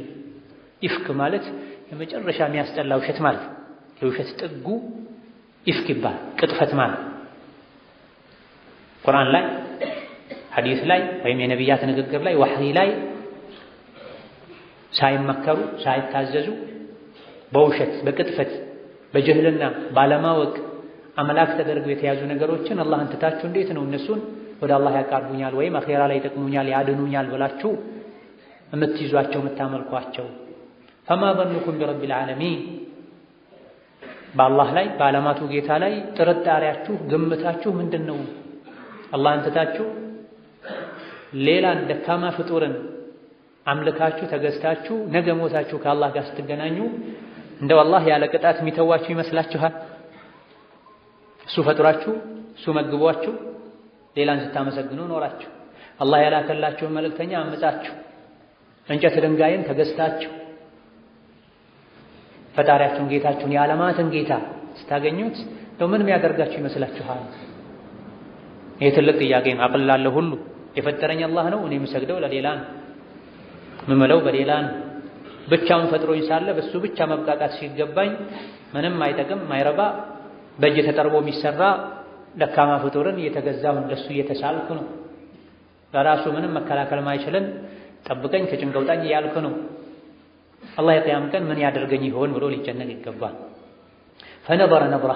ኢፍክ ማለት የመጨረሻ የሚያስጠላ ውሸት ማለት ነው። የውሸት ጥጉ ኢፍክ ይባላል፣ ቅጥፈት ማለት ቁርአን ላይ ሐዲስ ላይ ወይም የነቢያት ንግግር ላይ ወህይ ላይ ሳይመከሩ ሳይታዘዙ በውሸት በቅጥፈት በጅህልና ባለማወቅ አምላክ ተደርገው የተያዙ ነገሮችን አላህን ትታችሁ እንዴት ነው እነሱን ወደ አላህ ያቃርቡኛል ወይም አኺራ ላይ ይጠቅሙኛል ያድኑኛል ብላችሁ የምትይዟቸው የምታመልኳቸው? ፈማ ظنكم برب العالمين በአላህ ላይ በዓለማቱ ጌታ ላይ ጥርጣሬያችሁ ግምታችሁ ምንድነው? አላህን ትታችሁ ሌላን ደካማ ፍጡርን አምልካችሁ ተገዝታችሁ ነገ ሞታችሁ ከአላህ ጋር ስትገናኙ እንደው አላህ ያለ ቅጣት የሚተዋችሁ ይመስላችኋል? እሱ ፈጥሯችሁ እሱ መግቧችሁ ሌላን ስታመሰግኑ ኖራችሁ አላህ ያላከላችሁን መልእክተኛ አመጻችሁ እንጨት ድንጋይን ተገዝታችሁ ፈጣሪያችሁን ጌታችሁን የዓለማትን ጌታ ስታገኙት ምን የሚያደርጋችሁ ይመስላችኋል? ይሄ ትልቅ ጥያቄ ነው። አቅል ላለው ሁሉ የፈጠረኝ አላህ ነው፣ እኔ የምሰግደው ለሌላ ነው፣ የምምለው በሌላ ነው። ብቻውን ፈጥሮኝ ሳለ በሱ ብቻ መብቃቃት ሲገባኝ ምንም አይጠቅም ማይረባ በእጅ ተጠርቦ የሚሰራ ደካማ ፍጡርን እየተገዛሁ ለሱ እየተሳልኩ ነው። ለራሱ ምንም መከላከል ማይችልን ጠብቀኝ ከጭንቅ አውጣኝ እያልኩ ነው። አላህ የቂያም ቀን ምን ያደርገኝ ይሆን ብሎ ሊጨነቅ ይገባል። ፈነበረ ነብራ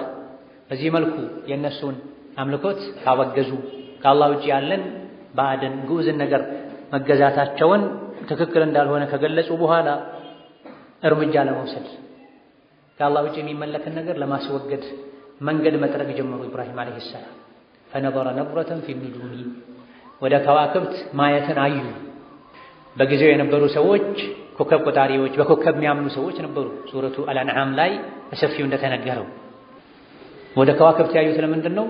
በዚህ መልኩ የእነሱን አምልኮት ካወገዙ ከአላህ ውጭ ያለን ባዕድን ግዑዝን ነገር መገዛታቸውን ትክክል እንዳልሆነ ከገለጹ በኋላ እርምጃ ለመውሰድ ከአላህ ውጭ የሚመለክን ነገር ለማስወገድ መንገድ መጥረግ ጀመሩ። ኢብራሂም ዓለይሂ ሰላም ፈነበረ ነብረተን ፊ ኑጁሚ ወደ ከዋክብት ማየትን አዩ። በጊዜው የነበሩ ሰዎች ኮከብ ቆጣሪዎች፣ በኮከብ የሚያምኑ ሰዎች ነበሩ። ሱረቱ አልአንዓም ላይ በሰፊው እንደተነገረው ወደ ከዋክብት ያዩት ለምንድን ነው?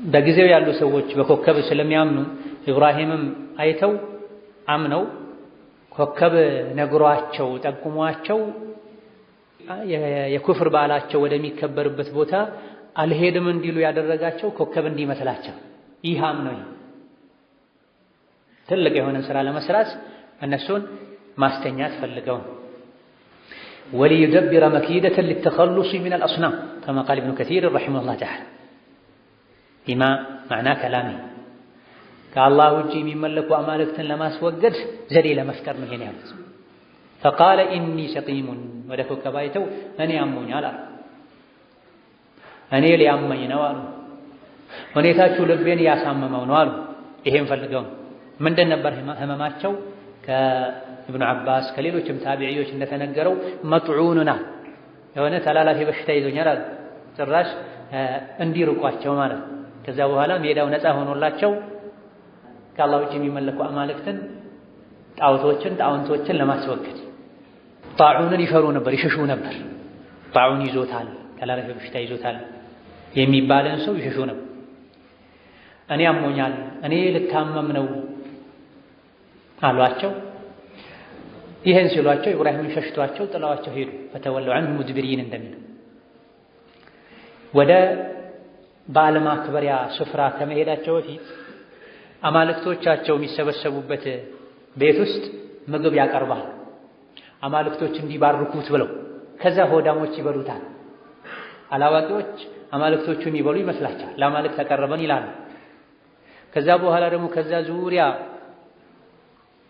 በጊዜው ያሉ ሰዎች በኮከብ ስለሚያምኑ ኢብራሂምም አይተው አምነው ኮከብ ነግሯቸው ጠቁሟቸው የኩፍር በዓላቸው ወደሚከበርበት ቦታ አልሄድም እንዲሉ ያደረጋቸው ኮከብ እንዲመስላቸው ይሃም ነው። ትልቅ የሆነን ስራ ለመስራት እነሱን ማስተኛት ፈልገው ወሊዩደብረ መኪደተን ሊተኸሉሲ ሚነል አስናም ከማ ቃል ኢብኑ ከሲር ረሒመሁላህ ተዓላ ቢማ ማዕና ከላሚ ከአላህ ውጭ የሚመለኩ አማልክትን ለማስወገድ ዘዴ ለመፍጠር ነው ይሄን ያሉት። ፈቃለ ኢኒ ሰቂሙን ወደ ኮከብ አይተው እኔ አሞኛል አሉ። እኔ ሊያመኝ ነው አሉ። ሁኔታችሁ ልቤን እያሳመመው ነው አሉ። ይሄን ፈልገው ምንድን ነበር ህመማቸው? ከኢብኑ አባስ ከሌሎችም ታቢዒዎች እንደተነገረው መጥዑኑና የሆነ ተላላፊ በሽታ ይዞኛል አሉ። ጭራሽ እንዲርቋቸው ማለት ነው። ከዛ በኋላ ሜዳው ነፃ ሆኖላቸው ከአላህ ውጭ የሚመለኩ አማልክትን ጣዖቶችን ለማስወገድ ጣዑንን ይፈሩ ነበር፣ ይሸሹ ነበር። ጣዑን ይዞታል፣ ተላላፊ በሽታ ይዞታል የሚባልን ሰው ይሸሹ ነበር። እኔ አሞኛል፣ እኔ ልታመም ነው አሏቸው። ይህን ሲሏቸው ኢብራሂምን ሸሽቷቸው ጥለዋቸው ሄዱ። ፈተወለው ዐንሁ ሙድቢሪን እንደሚለው ወደ በዓል ማክበሪያ ስፍራ ከመሄዳቸው በፊት አማልክቶቻቸው የሚሰበሰቡበት ቤት ውስጥ ምግብ ያቀርባል፣ አማልክቶች እንዲባርኩት ብለው። ከዛ ሆዳሞች ይበሉታል። አላዋቂዎች አማልክቶቹ የሚበሉ ይመስላቸዋል። ለአማልክት ተቀረበን ይላሉ። ከዛ በኋላ ደግሞ ከዛ ዙሪያ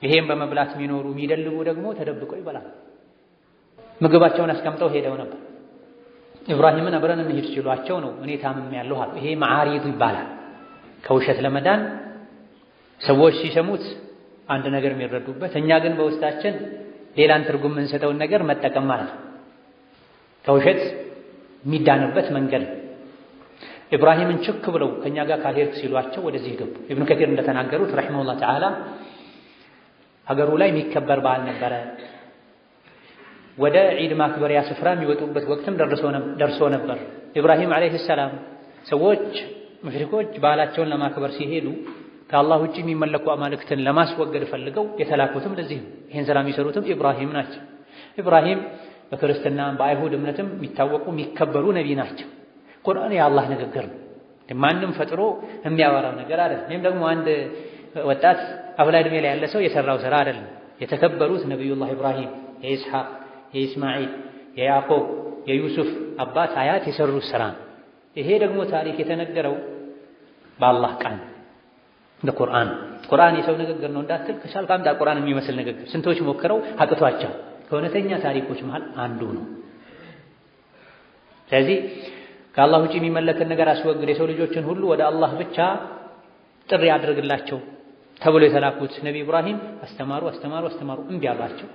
ይሄን በመብላት የሚኖሩ የሚደልቡ ደግሞ ተደብቀው ይበላል። ምግባቸውን አስቀምጠው ሄደው ነበር። ኢብራሂምን አብረን እንሂድ ሲሏቸው ነው እኔ ታምሜያለሁ አሉ። ይሄ መዓሪዱ ይባላል። ከውሸት ለመዳን ሰዎች ሲሰሙት አንድ ነገር የሚረዱበት፣ እኛ ግን በውስጣችን ሌላን ትርጉም የምንሰጠውን ነገር መጠቀም ማለት ነው። ከውሸት የሚዳንበት መንገድ ነው። ኢብራሂምን ችክ ብለው ከኛ ጋር ካልሄድክ ሲሏቸው ወደዚህ ገቡ። ኢብኑ ከሲር እንደተናገሩት ረሒመሁላህ ተዓላ ሀገሩ ላይ የሚከበር በዓል ነበረ። ወደ ዒድ ማክበሪያ ስፍራ የሚወጡበት ወቅትም ደርሶ ነበር። ኢብራሂም ዓለይሂ ሰላም ሰዎች ሙሽሪኮች በዓላቸውን ለማክበር ሲሄዱ ከአላህ ውጭ የሚመለኩ አማልክትን ለማስወገድ ፈልገው የተላኩትም ለዚህ ነው። ይህን ስራ የሚሰሩትም ኢብራሂም ናቸው። ኢብራሂም በክርስትና በአይሁድ እምነትም የሚታወቁ የሚከበሩ ነቢ ናቸው። ቁርአን የአላህ ንግግር ነው። ማንም ፈጥሮ የሚያወራው ነገር አይደለም። ይህም ደግሞ አንድ ወጣት አፍላ ዕድሜ ላይ ያለ ሰው የሰራው ስራ አይደለም። የተከበሩት ነቢዩላህ ኢብራሂም የኢስሐቅ የኢስማዒል የያዕቆብ የዩሱፍ አባት አያት የሰሩት ስራ ነው። ይሄ ደግሞ ታሪክ የተነገረው በአላህ ቃል በቁርአን። ቁርአን የሰው ንግግር ነው እንዳትል ከቻልክ አምጣ ቁርአን የሚመስል ንግግር። ስንቶች ሞክረው አቅቷቸው ከእውነተኛ ታሪኮች መሃል አንዱ ነው። ስለዚህ ከአላህ ውጭ የሚመለክን ነገር አስወግድ፣ የሰው ልጆችን ሁሉ ወደ አላህ ብቻ ጥሪ አድርግላቸው ተብሎ የተላኩት ነቢ ኢብራሂም አስተማሩ፣ እምቢ አሏቸው፣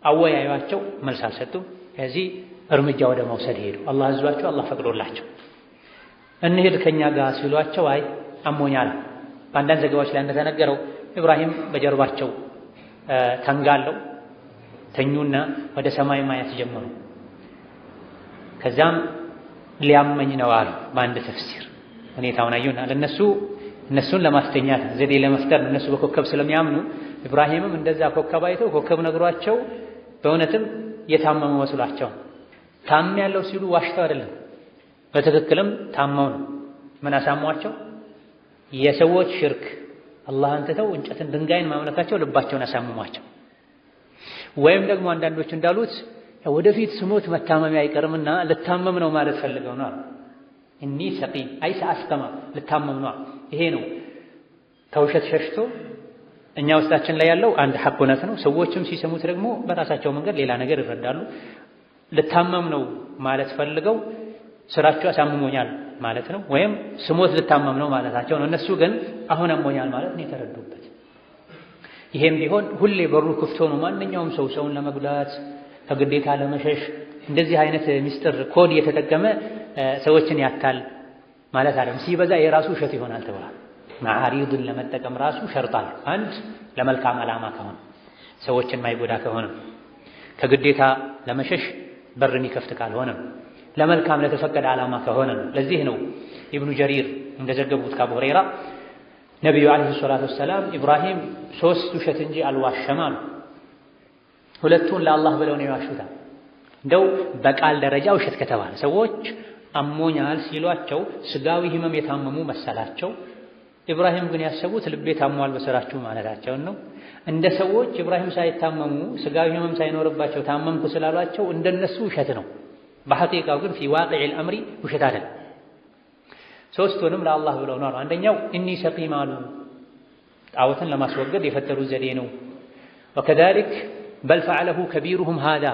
አወያዩአቸው፣ መልስ አልሰጡም። ከዚህ እርምጃ ወደ መውሰድ ሄዱ። አላህ አዟቸው፣ አላህ ፈቅዶላቸው እንሂድ ከኛ ጋር ሲሏቸው አይ አሞኛል። በአንዳንድ ዘገባዎች ላይ እንደተነገረው ኢብራሂም በጀርባቸው ተንጋለው ተኙና ወደ ሰማይ ማየት ጀመሩ። ከዛም ሊያመኝ ነው አሉ በአንድ ተፍሲር። ሁኔታውን አዩና እነሱን ለማስተኛት ዘዴ ለመፍጠር እነሱ በኮከብ ስለሚያምኑ ኢብራሂምም እንደዛ ኮከብ አይተው ኮከብ ነግሯቸው በእውነትም የታመሙ መስሏቸው ታም ያለው ሲሉ ዋሽተው አይደለም፣ በትክክልም ታመው ነው። ምን አሳሟቸው? የሰዎች ሽርክ አላህን ትተው እንጨትን ድንጋይን ማምለካቸው ልባቸውን አሳምሟቸው። ወይም ደግሞ አንዳንዶች እንዳሉት ወደፊት ስሞት መታመሚ አይቀርምና ልታመም ነው ማለት ፈልገው ነው። እኒ ሰቂም አይ ሰአስተማ ልታመም ነው። ይሄ ነው ከውሸት ሸሽቶ እኛ ውስጣችን ላይ ያለው አንድ ሐቅ እውነት ነው። ሰዎችም ሲሰሙት ደግሞ በራሳቸው መንገድ ሌላ ነገር ይረዳሉ። ልታመም ነው ማለት ፈልገው ስራቸው አሳምሞኛል ማለት ነው፣ ወይም ስሞት ልታመም ነው ማለታቸው ነው። እነሱ ግን አሁን አሞኛል ማለት ነው የተረዱበት። ይሄም ቢሆን ሁሌ በሩ ክፍት ሆኖ ማንኛውም ሰው ሰውን ለመጉዳት ከግዴታ ለመሸሽ እንደዚህ አይነት ሚስጥር ኮድ እየተጠቀመ ሰዎችን ያታል ማለት አይደለም። ሲበዛ የራሱ ውሸት ይሆናል ተብሏል። መዓሪድን ለመጠቀም ራሱ ሸርጣል። አንድ ለመልካም ዓላማ ከሆነ ሰዎችን ማይጎዳ ከሆነ ከግዴታ ለመሸሽ በር የሚከፍት ካልሆነ ለመልካም ለተፈቀደ ዓላማ ከሆነ ነው። ለዚህ ነው ኢብኑ ጀሪር እንደዘገቡት ከአቡ ሁረይራ ነቢዩ ዓለይሂ ሰላቱ ወሰላም ኢብራሂም 3 ውሸት እንጂ አልዋሸም አሉ። 2ቱን ለአላህ ብለው ነው የዋሹት። እንደው በቃል ደረጃ ውሸት ከተባለ ሰዎች አሞኛል ሲሏቸው ስጋዊ ህመም የታመሙ መሰላቸው። ኢብራሂም ግን ያሰቡት ልቤ ታሟል በስራችሁ ማለታቸውን ነው። እንደ ሰዎች ኢብራሂም ሳይታመሙ ስጋዊ ህመም ሳይኖርባቸው ታመምኩ ስላሏቸው እንደነሱ ውሸት ነው። በሐቂቃው ግን ፊ ዋቂዕል አምሪ ውሸት አይደለም። 3ቱንም ለአላህ ብለው ነው። አንደኛው እኒ ሰቂም አሉ። ጣዖትን ለማስወገድ የፈጠሩት ዘዴ ነው። ወከዛሊክ በል ፈዐለሁ ከቢሩሁም ሃዛ።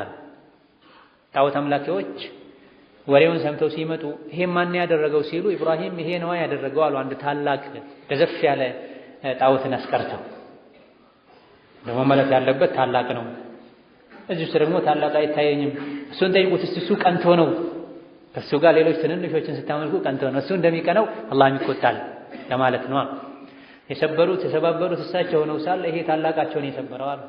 ጣዖት አምላኪዎች ወሬውን ሰምተው ሲመጡ ይሄ ማን ያደረገው ሲሉ ኢብራሂም ይሄ ነው ያደረገው አሉ። አንድ ታላቅ ገዘፍ ያለ ጣዖትን አስቀርተው ደግሞ ማለት ያለበት ታላቅ ነው፣ እዚህ ውስጥ ደግሞ ታላቅ አይታየኝም፣ እሱን ጠይቁት እሱ ቀንቶ ነው። ከእሱ ጋር ሌሎች ትንንሾችን ስታመልኩ ቀንቶ ነው፣ እሱ እንደሚቀነው አላህም ይቆጣል ለማለት ነው። የሰባበሩት እሳቸው ሆነው ሳለ ይሄ ታላቃቸውን የሰበረው አሉ።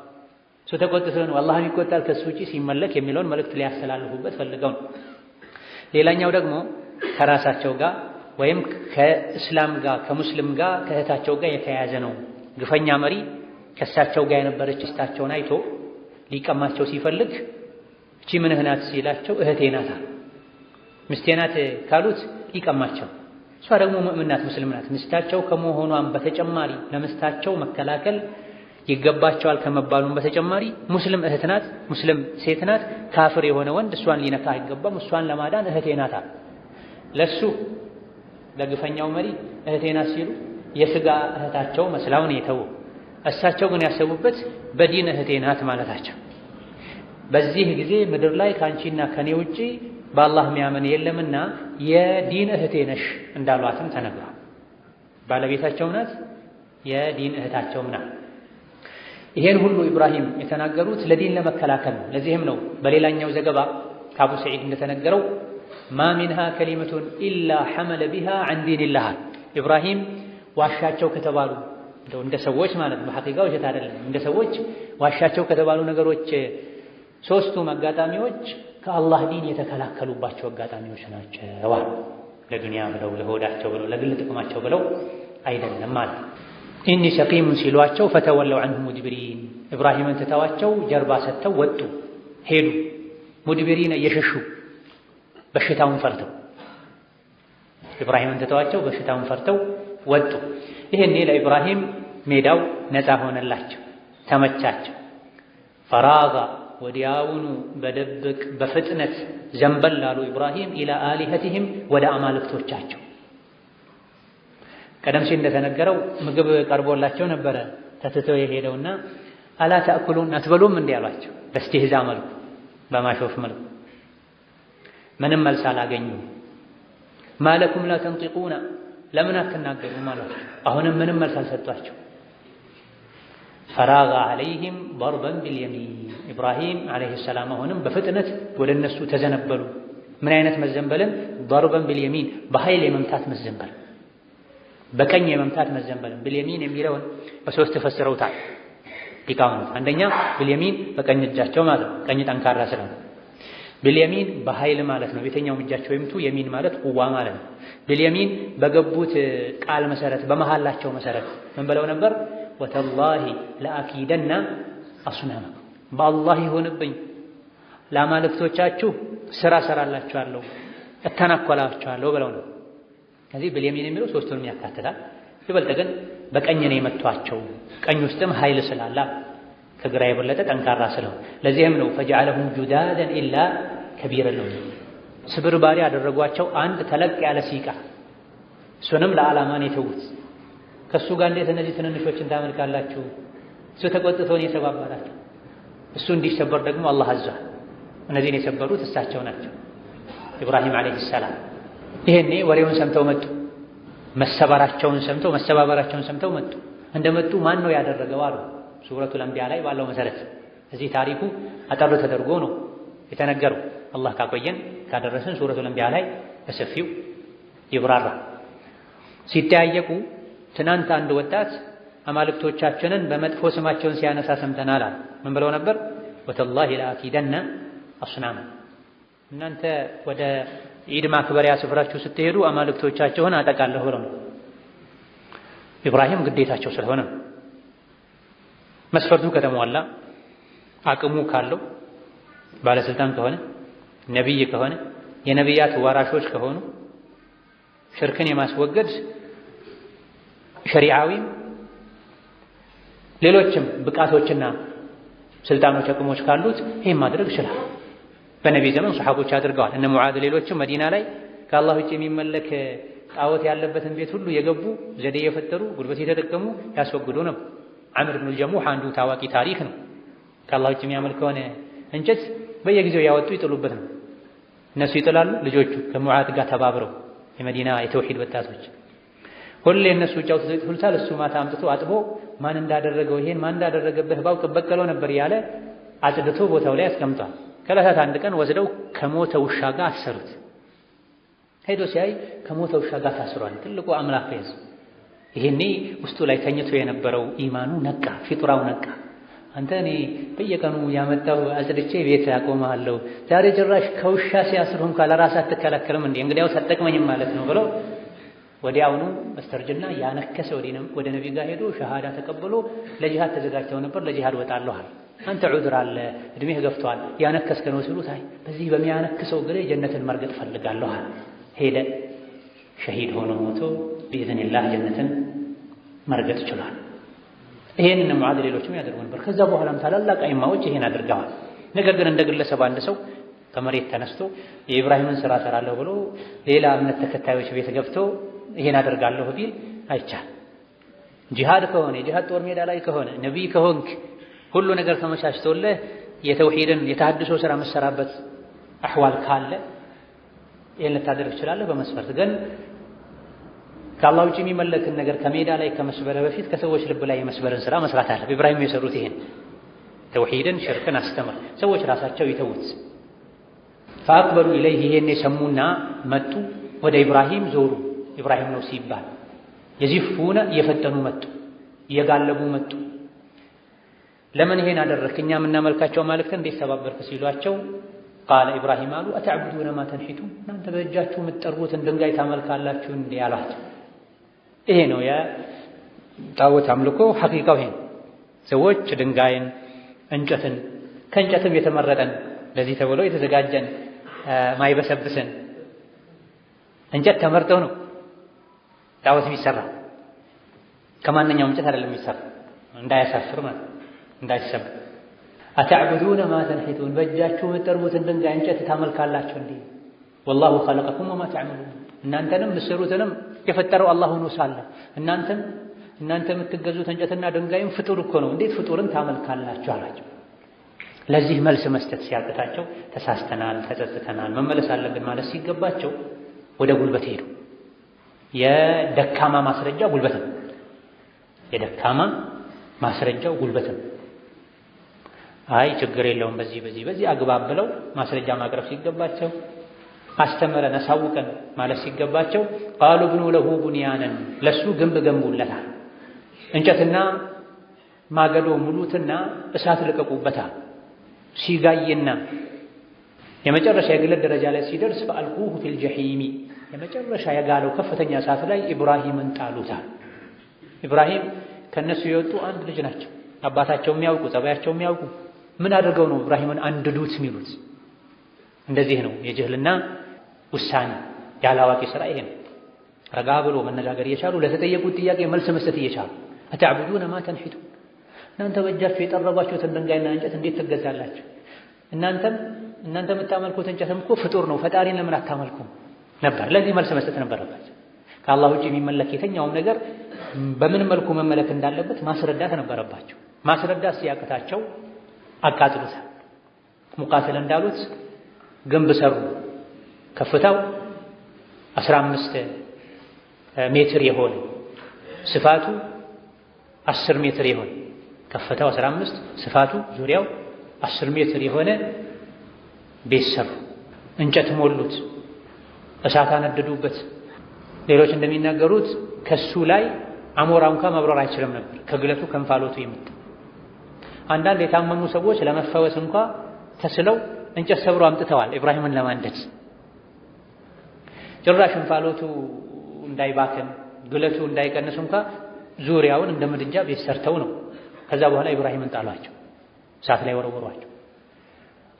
እሱ ተቆጥቶ ነው አላህም ይቆጣል ከእሱ ውጪ ሲመለክ የሚለውን መልእክት ሊያስተላልፉበት ፈልገው ነው። ሌላኛው ደግሞ ከራሳቸው ጋር ወይም ከእስላም ጋር ከሙስሊም ጋር ከእህታቸው ጋር የተያያዘ ነው። ግፈኛ መሪ ከእሳቸው ጋር የነበረች ሚስታቸውን አይቶ ሊቀማቸው ሲፈልግ እቺ ምንህ ናት ሲላቸው እህቴ ናት አሉ። ሚስቴ ናት ካሉት ሊቀማቸው፣ እሷ ደግሞ ሙእሚን ናት ሙስሊም ናት። ሚስታቸው ከመሆኗም በተጨማሪ ለሚስታቸው መከላከል ይገባቸዋል ከመባሉም በተጨማሪ ሙስሊም እህት ናት፣ ሙስሊም ሴት ናት። ካፍር የሆነ ወንድ እሷን ሊነካ አይገባም። እሷን ለማዳን እህቴ ናት አሉ። ለሱ ለግፈኛው መሪ እህቴ ናት ሲሉ የስጋ እህታቸው መስላው ነው የተው። እሳቸው ግን ያሰቡበት በዲን እህቴ ናት ማለታቸው። በዚህ ጊዜ ምድር ላይ ካንቺና ከኔ ውጪ በአላህ የሚያምን የለምና የዲን እህቴ ነሽ እንዳሏትም ተነግሯል። ባለቤታቸው ናት፣ የዲን እህታቸውም ናት። ይሄን ሁሉ ኢብራሂም የተናገሩት ለዲን ለመከላከል ነው። ለዚህም ነው በሌላኛው ዘገባ ከአቡ ሰዒድ እንደተነገረው ማ ሚንሃ ከሊመቱን ኢላ ሐመለ ቢሃ ዐን ዲንላህ። ኢብራሂም ዋሻቸው ከተባሉ እንደ ሰዎች ማለት በሐቂቃው ውሸት አይደለም፣ እንደ ሰዎች ዋሻቸው ከተባሉ ነገሮች 3ቱም አጋጣሚዎች ከአላህ ዲን የተከላከሉባቸው አጋጣሚዎች ናቸው። ለዱንያ ብለው ለሆዳቸው ብለው ለግል ጥቅማቸው ብለው አይደለም ማለት። ኢኒ ሰቂሙን ሲሏቸው ፈተወለው ዐንሁ ሙድቢሪን፣ ኢብራሂምን ትተዋቸው ጀርባ ሰጥተው ወጡ ሄዱ። ሙድቢሪን እየሸሹ በሽታውን ፈርተው፣ ኢብራሂምን ትተዋቸው በሽታውን ፈርተው ወጡ። ይሄኔ ለኢብራሂም ሜዳው ነፃ ሆነላቸው፣ ተመቻቸው። ፈራጋ ወዲያውኑ በደብቅ በፍጥነት ዘንበል አሉ ኢብራሂም ኢላ አሊሀቲሂም ወደ አማልክቶቻቸው። ቀደም ሲል እንደተነገረው ምግብ ቀርቦላቸው ነበረ ተትተው የሄደውና አላ ተእኩሉን አትበሉም እንዲህ አሏቸው። በስትህዛ መልኩ በማሾፍ መልኩ ምንም መልስ አላገኙም። ማለኩም ላ ተንጢቁና ለምን አትናገሩም አሏቸው። አሁንም ምንም መልስ አልሰጧቸው። ፈራጋ ዐለይሂም ضربا باليمين ኢብራሂም ዐለይሂ ሰላም አሁንም በፍጥነት ወደ እነሱ ተዘነበሉ። ምን አይነት መዘንበልን? ضربا باليمين በኃይል የመምታት መዘንበል፣ በቀኝ የመምታት መዘንበል። باليمين የሚለውን በሶስት ተፈስረውታል ሊቃውንት። አንደኛ باليمين በቀኝ እጃቸው ማለት ቀኝ ጠንካራ ስለሆነ፣ ቢልየሚን በኃይል ማለት ነው። ቤተኛውም እጃቸው ይምቱ። የሚን ማለት ቁዋ ማለት ነው። ቢልየሚን በገቡት ቃል መሰረት በመሃላቸው መሰረት ምን ብለው ነበር? ወተላሂ ለአኪደና አስናማ በአላህ ይሆንብኝ ለአማልክቶቻችሁ ስራ ሰራላችኋለሁ እተናኮላችኋለሁ ብለው ነው። ከዚህ ቢልየሚን የሚለው ሶስቱንም ያካትታል። ይበልጥ ግን በቀኝ ነው የመቷቸው። ቀኝ ውስጥም ኃይል ስላላ ከግራ የበለጠ ጠንካራ ስለሆነ ለዚህም ነው ፈጀዐለሁም ጁዳደን ኢላ ከቢረን ነው ስብርባሪ ያደረጓቸው አንድ ተለቅ ያለ ሲቃ እሱንም ለዓላማን የተዉት። ከእሱ ጋር እንዴት እነዚህ ትንንሾችን ታመልካላችሁ? እሱ ተቆጥቶን የሰባበራቸው እሱ እንዲሰበር ደግሞ አላህ አዟል። እነዚህን የሰበሩት እሳቸው ናቸው ኢብራሂም ዓለይሂ ሰላም። ይሄኔ ወሬውን ሰምተው መጡ። መሰባራቸውን ሰምተው መሰባበራቸውን ሰምተው መጡ። እንደመጡ ማን ነው ያደረገው አሉ። ሱረቱል አንቢያ ላይ ባለው መሰረት እዚህ ታሪኩ አጠር ተደርጎ ነው የተነገረው። አላህ ካቆየን ካደረሰን ሱረቱል አንቢያ ላይ በሰፊው ይብራራ። ሲጠያየቁ ትናንት አንድ ወጣት አማልክቶቻችንን በመጥፎ ስማቸውን ሲያነሳ ሰምተናል አለ። ምን ብለው ነበር? ወተላሂ ለአኪደና አስናማ እናንተ ወደ ኢድ ማክበሪያ ስፍራችሁ ስትሄዱ አማልክቶቻችሁን አጠቃለሁ ብለው ነው። ኢብራሂም ግዴታቸው ስለሆነ መስፈርቱ ከተሟላ አቅሙ ካለው ባለስልጣን ከሆነ ነቢይ ከሆነ የነቢያት ወራሾች ከሆኑ ሽርክን የማስወገድ ሸሪዓዊም ሌሎችም ብቃቶችና ስልጣኖች አቅሞች ካሉት ይህን ማድረግ ይችላል። በነቢይ ዘመን ሰሓቦች አድርገዋል። እነ ሙዓዝ ሌሎችም መዲና ላይ ከአላህ ውጭ የሚመለክ ጣዖት ያለበትን ቤት ሁሉ የገቡ ዘዴ የፈጠሩ ጉልበት የተጠቀሙ ያስወግዱ ነው። ዓምር ብኑል ጀሙሕ አንዱ ታዋቂ ታሪክ ነው። ከአላህ ውጭ የሚያመልክ ከሆነ እንጨት በየጊዜው ያወጡ ይጥሉበት ነው። እነሱ ይጥላሉ፣ ልጆቹ ከሙዓዝ ጋር ተባብረው የመዲና የተውሂድ ወጣቶች ሁሌ እነሱ ጫው ተዘይቱልታል። እሱ ማታ አምጥቶ አጥቦ ማን እንዳደረገው ይሄን ማን እንዳደረገብህ ባውቅ በቀለው ነበር ያለ አጽድቶ ቦታው ላይ አስቀምጧል። ከዕለታት አንድ ቀን ወስደው ከሞተ ውሻ ጋር አሰሩት። ሄዶ ሲያይ ከሞተ ውሻ ጋር ታስሯል። ትልቁ አምላክ ያዝ። ይሄኔ ውስጡ ላይ ተኝቶ የነበረው ኢማኑ ነቃ፣ ፊጥራው ነቃ። አንተ እኔ በየቀኑ ያመጣው አጽድቼ ቤት አቆማለሁ፣ ዛሬ ጭራሽ ከውሻ ሲያስሩህ እንኳን ለራስህ አትከላከልም እንዴ? እንግዲያው አትጠቅመኝም ማለት ነው ብሎ ወዲያውኑ በስተርጅና ያነከሰ ወደ ነቢይ ጋር ሄዶ ሸሃዳ ተቀብሎ ለጂሃድ ተዘጋጅተው ነበር። ለጂሃድ ወጣለሁ አለ። አንተ ዑድር አለ፣ እድሜህ ገፍቷል፣ ያነከስከ ነው ሲሉት አይ በዚህ በሚያነክሰው ግሬ ጀነትን መርገጥ ፈልጋለሁ አለ። ሄደ። ሸሂድ ሆኖ ሞቶ ቢኢዝኒላህ ጀነትን መርገጥ ችሏል። ይሄንን ሙዓዝ ሌሎችም ያደርጉ ነበር። ከዛ በኋላም ታላላቅ አይማዎች ይሄን አድርገዋል። ነገር ግን እንደ ግለሰብ አንድ ሰው ከመሬት ተነስቶ የኢብራሂምን ስራ ሰራለሁ ብሎ ሌላ እምነት ተከታዮች ቤት ገብቶ ይሄን አደርጋለሁ ቢል አይቻል። ጂሃድ ከሆነ የጂሃድ ጦር ሜዳ ላይ ከሆነ ነቢይ ከሆንክ ሁሉ ነገር ተመቻችቶልህ የተውሂድን የተሐድሶ ስራ መሰራበት አህዋል ካለ ይሄን ልታደርግ ትችላለህ በመስፈርት። ግን ከአላህ ውጭ የሚመለክን ነገር ከሜዳ ላይ ከመስበረ በፊት ከሰዎች ልብ ላይ የመስበርን ስራ መስራት አለ። ኢብራሂም የሰሩት ይሄን ተውሂድን ሽርክን አስተምር፣ ሰዎች ራሳቸው ይተውት። ፈአቅበሉ ኢለይህ ይሄን የሰሙና መጡ። ወደ ኢብራሂም ዞሩ። ኢብራሂም ነው ሲባል የዚፉነ እየፈጠኑ መጡ፣ እየጋለቡ መጡ። ለምን ይሄን አደረክ? እኛ የምናመልካቸው አማልክት እንዴት ተባበርክ ሲሏቸው ቃለ ኢብራሂም አሉ አተዕቡዱነ ማ ተንሒቱ እናንተ በእጃችሁ የምትጠርቡትን ድንጋይ ታመልካላችሁ እንዴ አሏቸው። ይሄ ነው የጣዖት አምልኮ ሐቂቃው። ይሄ ሰዎች ድንጋይን እንጨትን ከእንጨትም የተመረጠን ለዚህ ተብሎ የተዘጋጀን ማይበሰብስን እንጨት ተመርጠው ነው ጣዖት የሚሰራ። ከማንኛውም እንጨት አይደለም የሚሰራ፣ እንዳያሳፍር ማለት እንዳይሰበር። አተዕቡዱነ ማ ተንሒቱን በእጃችሁ የምትጠርቡትን ድንጋይ እንጨት ታመልካላችሁ እንዴ? ወላሁ ኸለቀኩም ወማ ተዕመሉን እናንተንም ምሰሩትንም የፈጠረው አላህ ሆኖ ሳለ እናንተ የምትገዙት እንጨትና ድንጋይም ፍጡር እኮ ነው፣ እንዴት ፍጡርን ታመልካላችሁ አላቸው። ለዚህ መልስ መስጠት ሲያቅታቸው ተሳስተናል፣ ተጸጽተናል፣ መመለስ አለብን ማለት ሲገባቸው ወደ ጉልበት ሄዱ። የደካማ ማስረጃ ጉልበት ነው። የደካማ ማስረጃው ጉልበት ነው። አይ ችግር የለውም በዚህ አግባብ ብለው ማስረጃ ማቅረብ ሲገባቸው አስተምረን አሳውቀን ማለት ሲገባቸው ቃሉ ብኑ ለሁ ቡንያነን ለሱ ግንብ ገንቡለታል። እንጨትና ማገዶ ሙሉትና እሳት ልቀቁበታል። ሲጋይና የመጨረሻ የግለት ደረጃ ላይ ሲደርስ ፈአልቁሁ ፊል ጀሒሚ የመጨረሻ የጋለው ከፍተኛ እሳት ላይ ኢብራሂምን ጣሉታል። ኢብራሂም ከነሱ የወጡ አንድ ልጅ ናቸው። አባታቸው የሚያውቁ ጸባያቸው የሚያውቁ ምን አድርገው ነው ኢብራሂምን አንድዱት የሚሉት? እንደዚህ ነው የጅህልና ውሳኔ ያላዋቂ ሥራ ይሄ ነው። ረጋ ብሎ መነጋገር እየቻሉ ለተጠየቁት ጥያቄ መልስ መስጠት እየቻሉ አተዕቡዱነ ማ ተንሒቱን እናንተ በእጃችሁ የጠረቧችሁትን ድንጋይና እንጨት እንዴት ትገዛላችሁ? እናንተ የምታመልኩት እንጨትም እኮ ፍጡር ነው፣ ፈጣሪን ለምን አታመልኩም ነበር። ለዚህ መልስ መስጠት ነበረባቸው። ከአላህ ውጭ የሚመለክ የተኛውም ነገር በምን መልኩ መመለክ እንዳለበት ማስረዳት ነበረባቸው። ማስረዳት ሲያቅታቸው አቃጥሉታል። ሙቃትል እንዳሉት ግንብ ሰሩ። ከፍታው 15 ሜትር የሆነ ስፋቱ 10 ሜትር የሆነ ከፍታው 15 ስፋቱ ዙሪያው 10 ሜትር የሆነ ቤት ሰሩ። እንጨት ሞሉት፣ እሳት አነደዱበት። ሌሎች እንደሚናገሩት ከሱ ላይ አሞራ እንኳን መብረር አይችልም ነበር ከግለቱ ከእንፋሎቱ ይመጣ። አንዳንድ የታመኑ ሰዎች ለመፈወስ እንኳ ተስለው እንጨት ሰብሮ አምጥተዋል ኢብራሂምን ለማንደድ። ጭራሽ እንፋሎቱ እንዳይባክን ግለቱ እንዳይቀንስ እንኳ ዙሪያውን እንደ ምድጃ ቤት ሰርተው ነው። ከዛ በኋላ ኢብራሂምን ጣሏቸው፣ እሳት ላይ ወረወሯቸው።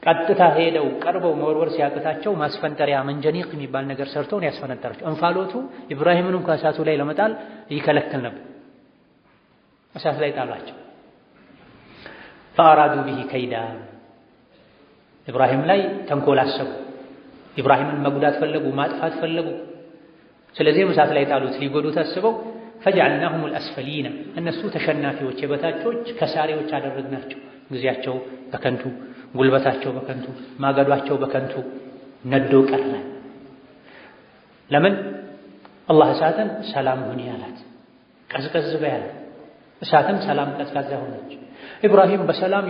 ቀጥታ ሄደው ቀርበው መወርወር ሲያቅታቸው ማስፈንጠሪያ መንጀኒቅ የሚባል ነገር ሰርተው ነው ያስፈነጠራቸው። እንፋሎቱ ኢብራሂምን እንኳ እሳቱ ላይ ለመጣል ይከለክል ነበር። እሳት ላይ ጣሏቸው። ፈአራዱ ቢሂ ከይዳ ኢብራሂም ላይ ተንኮል አሰቡ። ኢብራሂምን መጉዳት ፈለጉ፣ ማጥፋት ፈለጉ። ስለዚህም እሳት ላይ ጣሉት። ሊጎዱት አስበው ፈጀዐልናሁም አልአስፈሊነ እነሱ ተሸናፊዎች፣ የበታቾች ከሳሪዎች አደረግናቸው። ጊዜያቸው በከንቱ ጉልበታቸው በከንቱ ማገዷቸው በከንቱ ነዶ ቀረ። ለምን? አላህ እሳትን ሰላም ሁኒ ያላት፣ ቀዝቀዝ በያለ እሳትም ሰላም ቀዝቃዛ ሆነች። ኢብራሂም በሰላም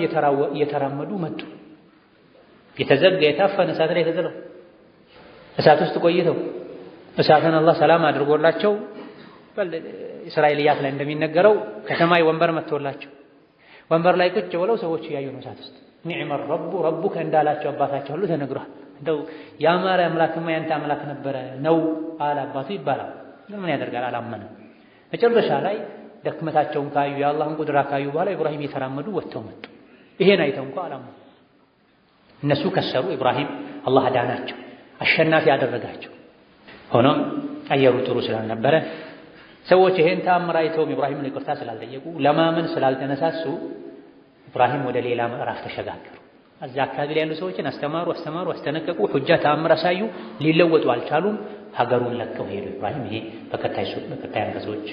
እየተራመዱ መጡ። የተዘጋ የታፈነ እሳት ላይ ተጥለው እሳት ውስጥ ቆይተው እሳትን አላህ ሰላም አድርጎላቸው እስራኤልያት ላይ እንደሚነገረው ከሰማይ ወንበር መጥቶላቸው ወንበር ላይ ቁጭ ብለው ሰዎች እያዩ ነው እሳት ውስጥ ኒዕመ ረቡ ረቡከ እንዳላቸው አባታቸው ሁሉ ተነግሯል። እንደው ያማረ አምላክማ ያንተ አምላክ ነበረ ነው አለ አባቱ ይባላል። ምን ያደርጋል አላመነም። መጨረሻ ላይ ደክመታቸውን ካዩ የአላህን ቁድራ ካዩ በኋላ ኢብራሂም የተራመዱ ወጥተው መጡ። ይሄን አይተው እንኳን አላመኑ። እነሱ ከሰሩ፣ ኢብራሂም አላህ አዳናቸው፣ አሸናፊ አደረጋቸው። ሆኖም አየሩ ጥሩ ስላልነበረ ሰዎች ይሄን ተአምር አይተውም ኢብራሂምን ይቅርታ ስላልጠየቁ ለማመን ስላልተነሳሱ ኢብራሂም ወደ ሌላ ምዕራፍ ተሸጋገሩ። እዛ አካባቢ ላይ ያሉ ሰዎችን አስተማሩ፣ አስጠነቀቁ፣ ሁጃ ተአምር አሳዩ። ሊለወጡ አልቻሉም። ሀገሩን ለቀው ሄዱ። ኢብራሂም ይሄ በቀጣይ አንቀጾች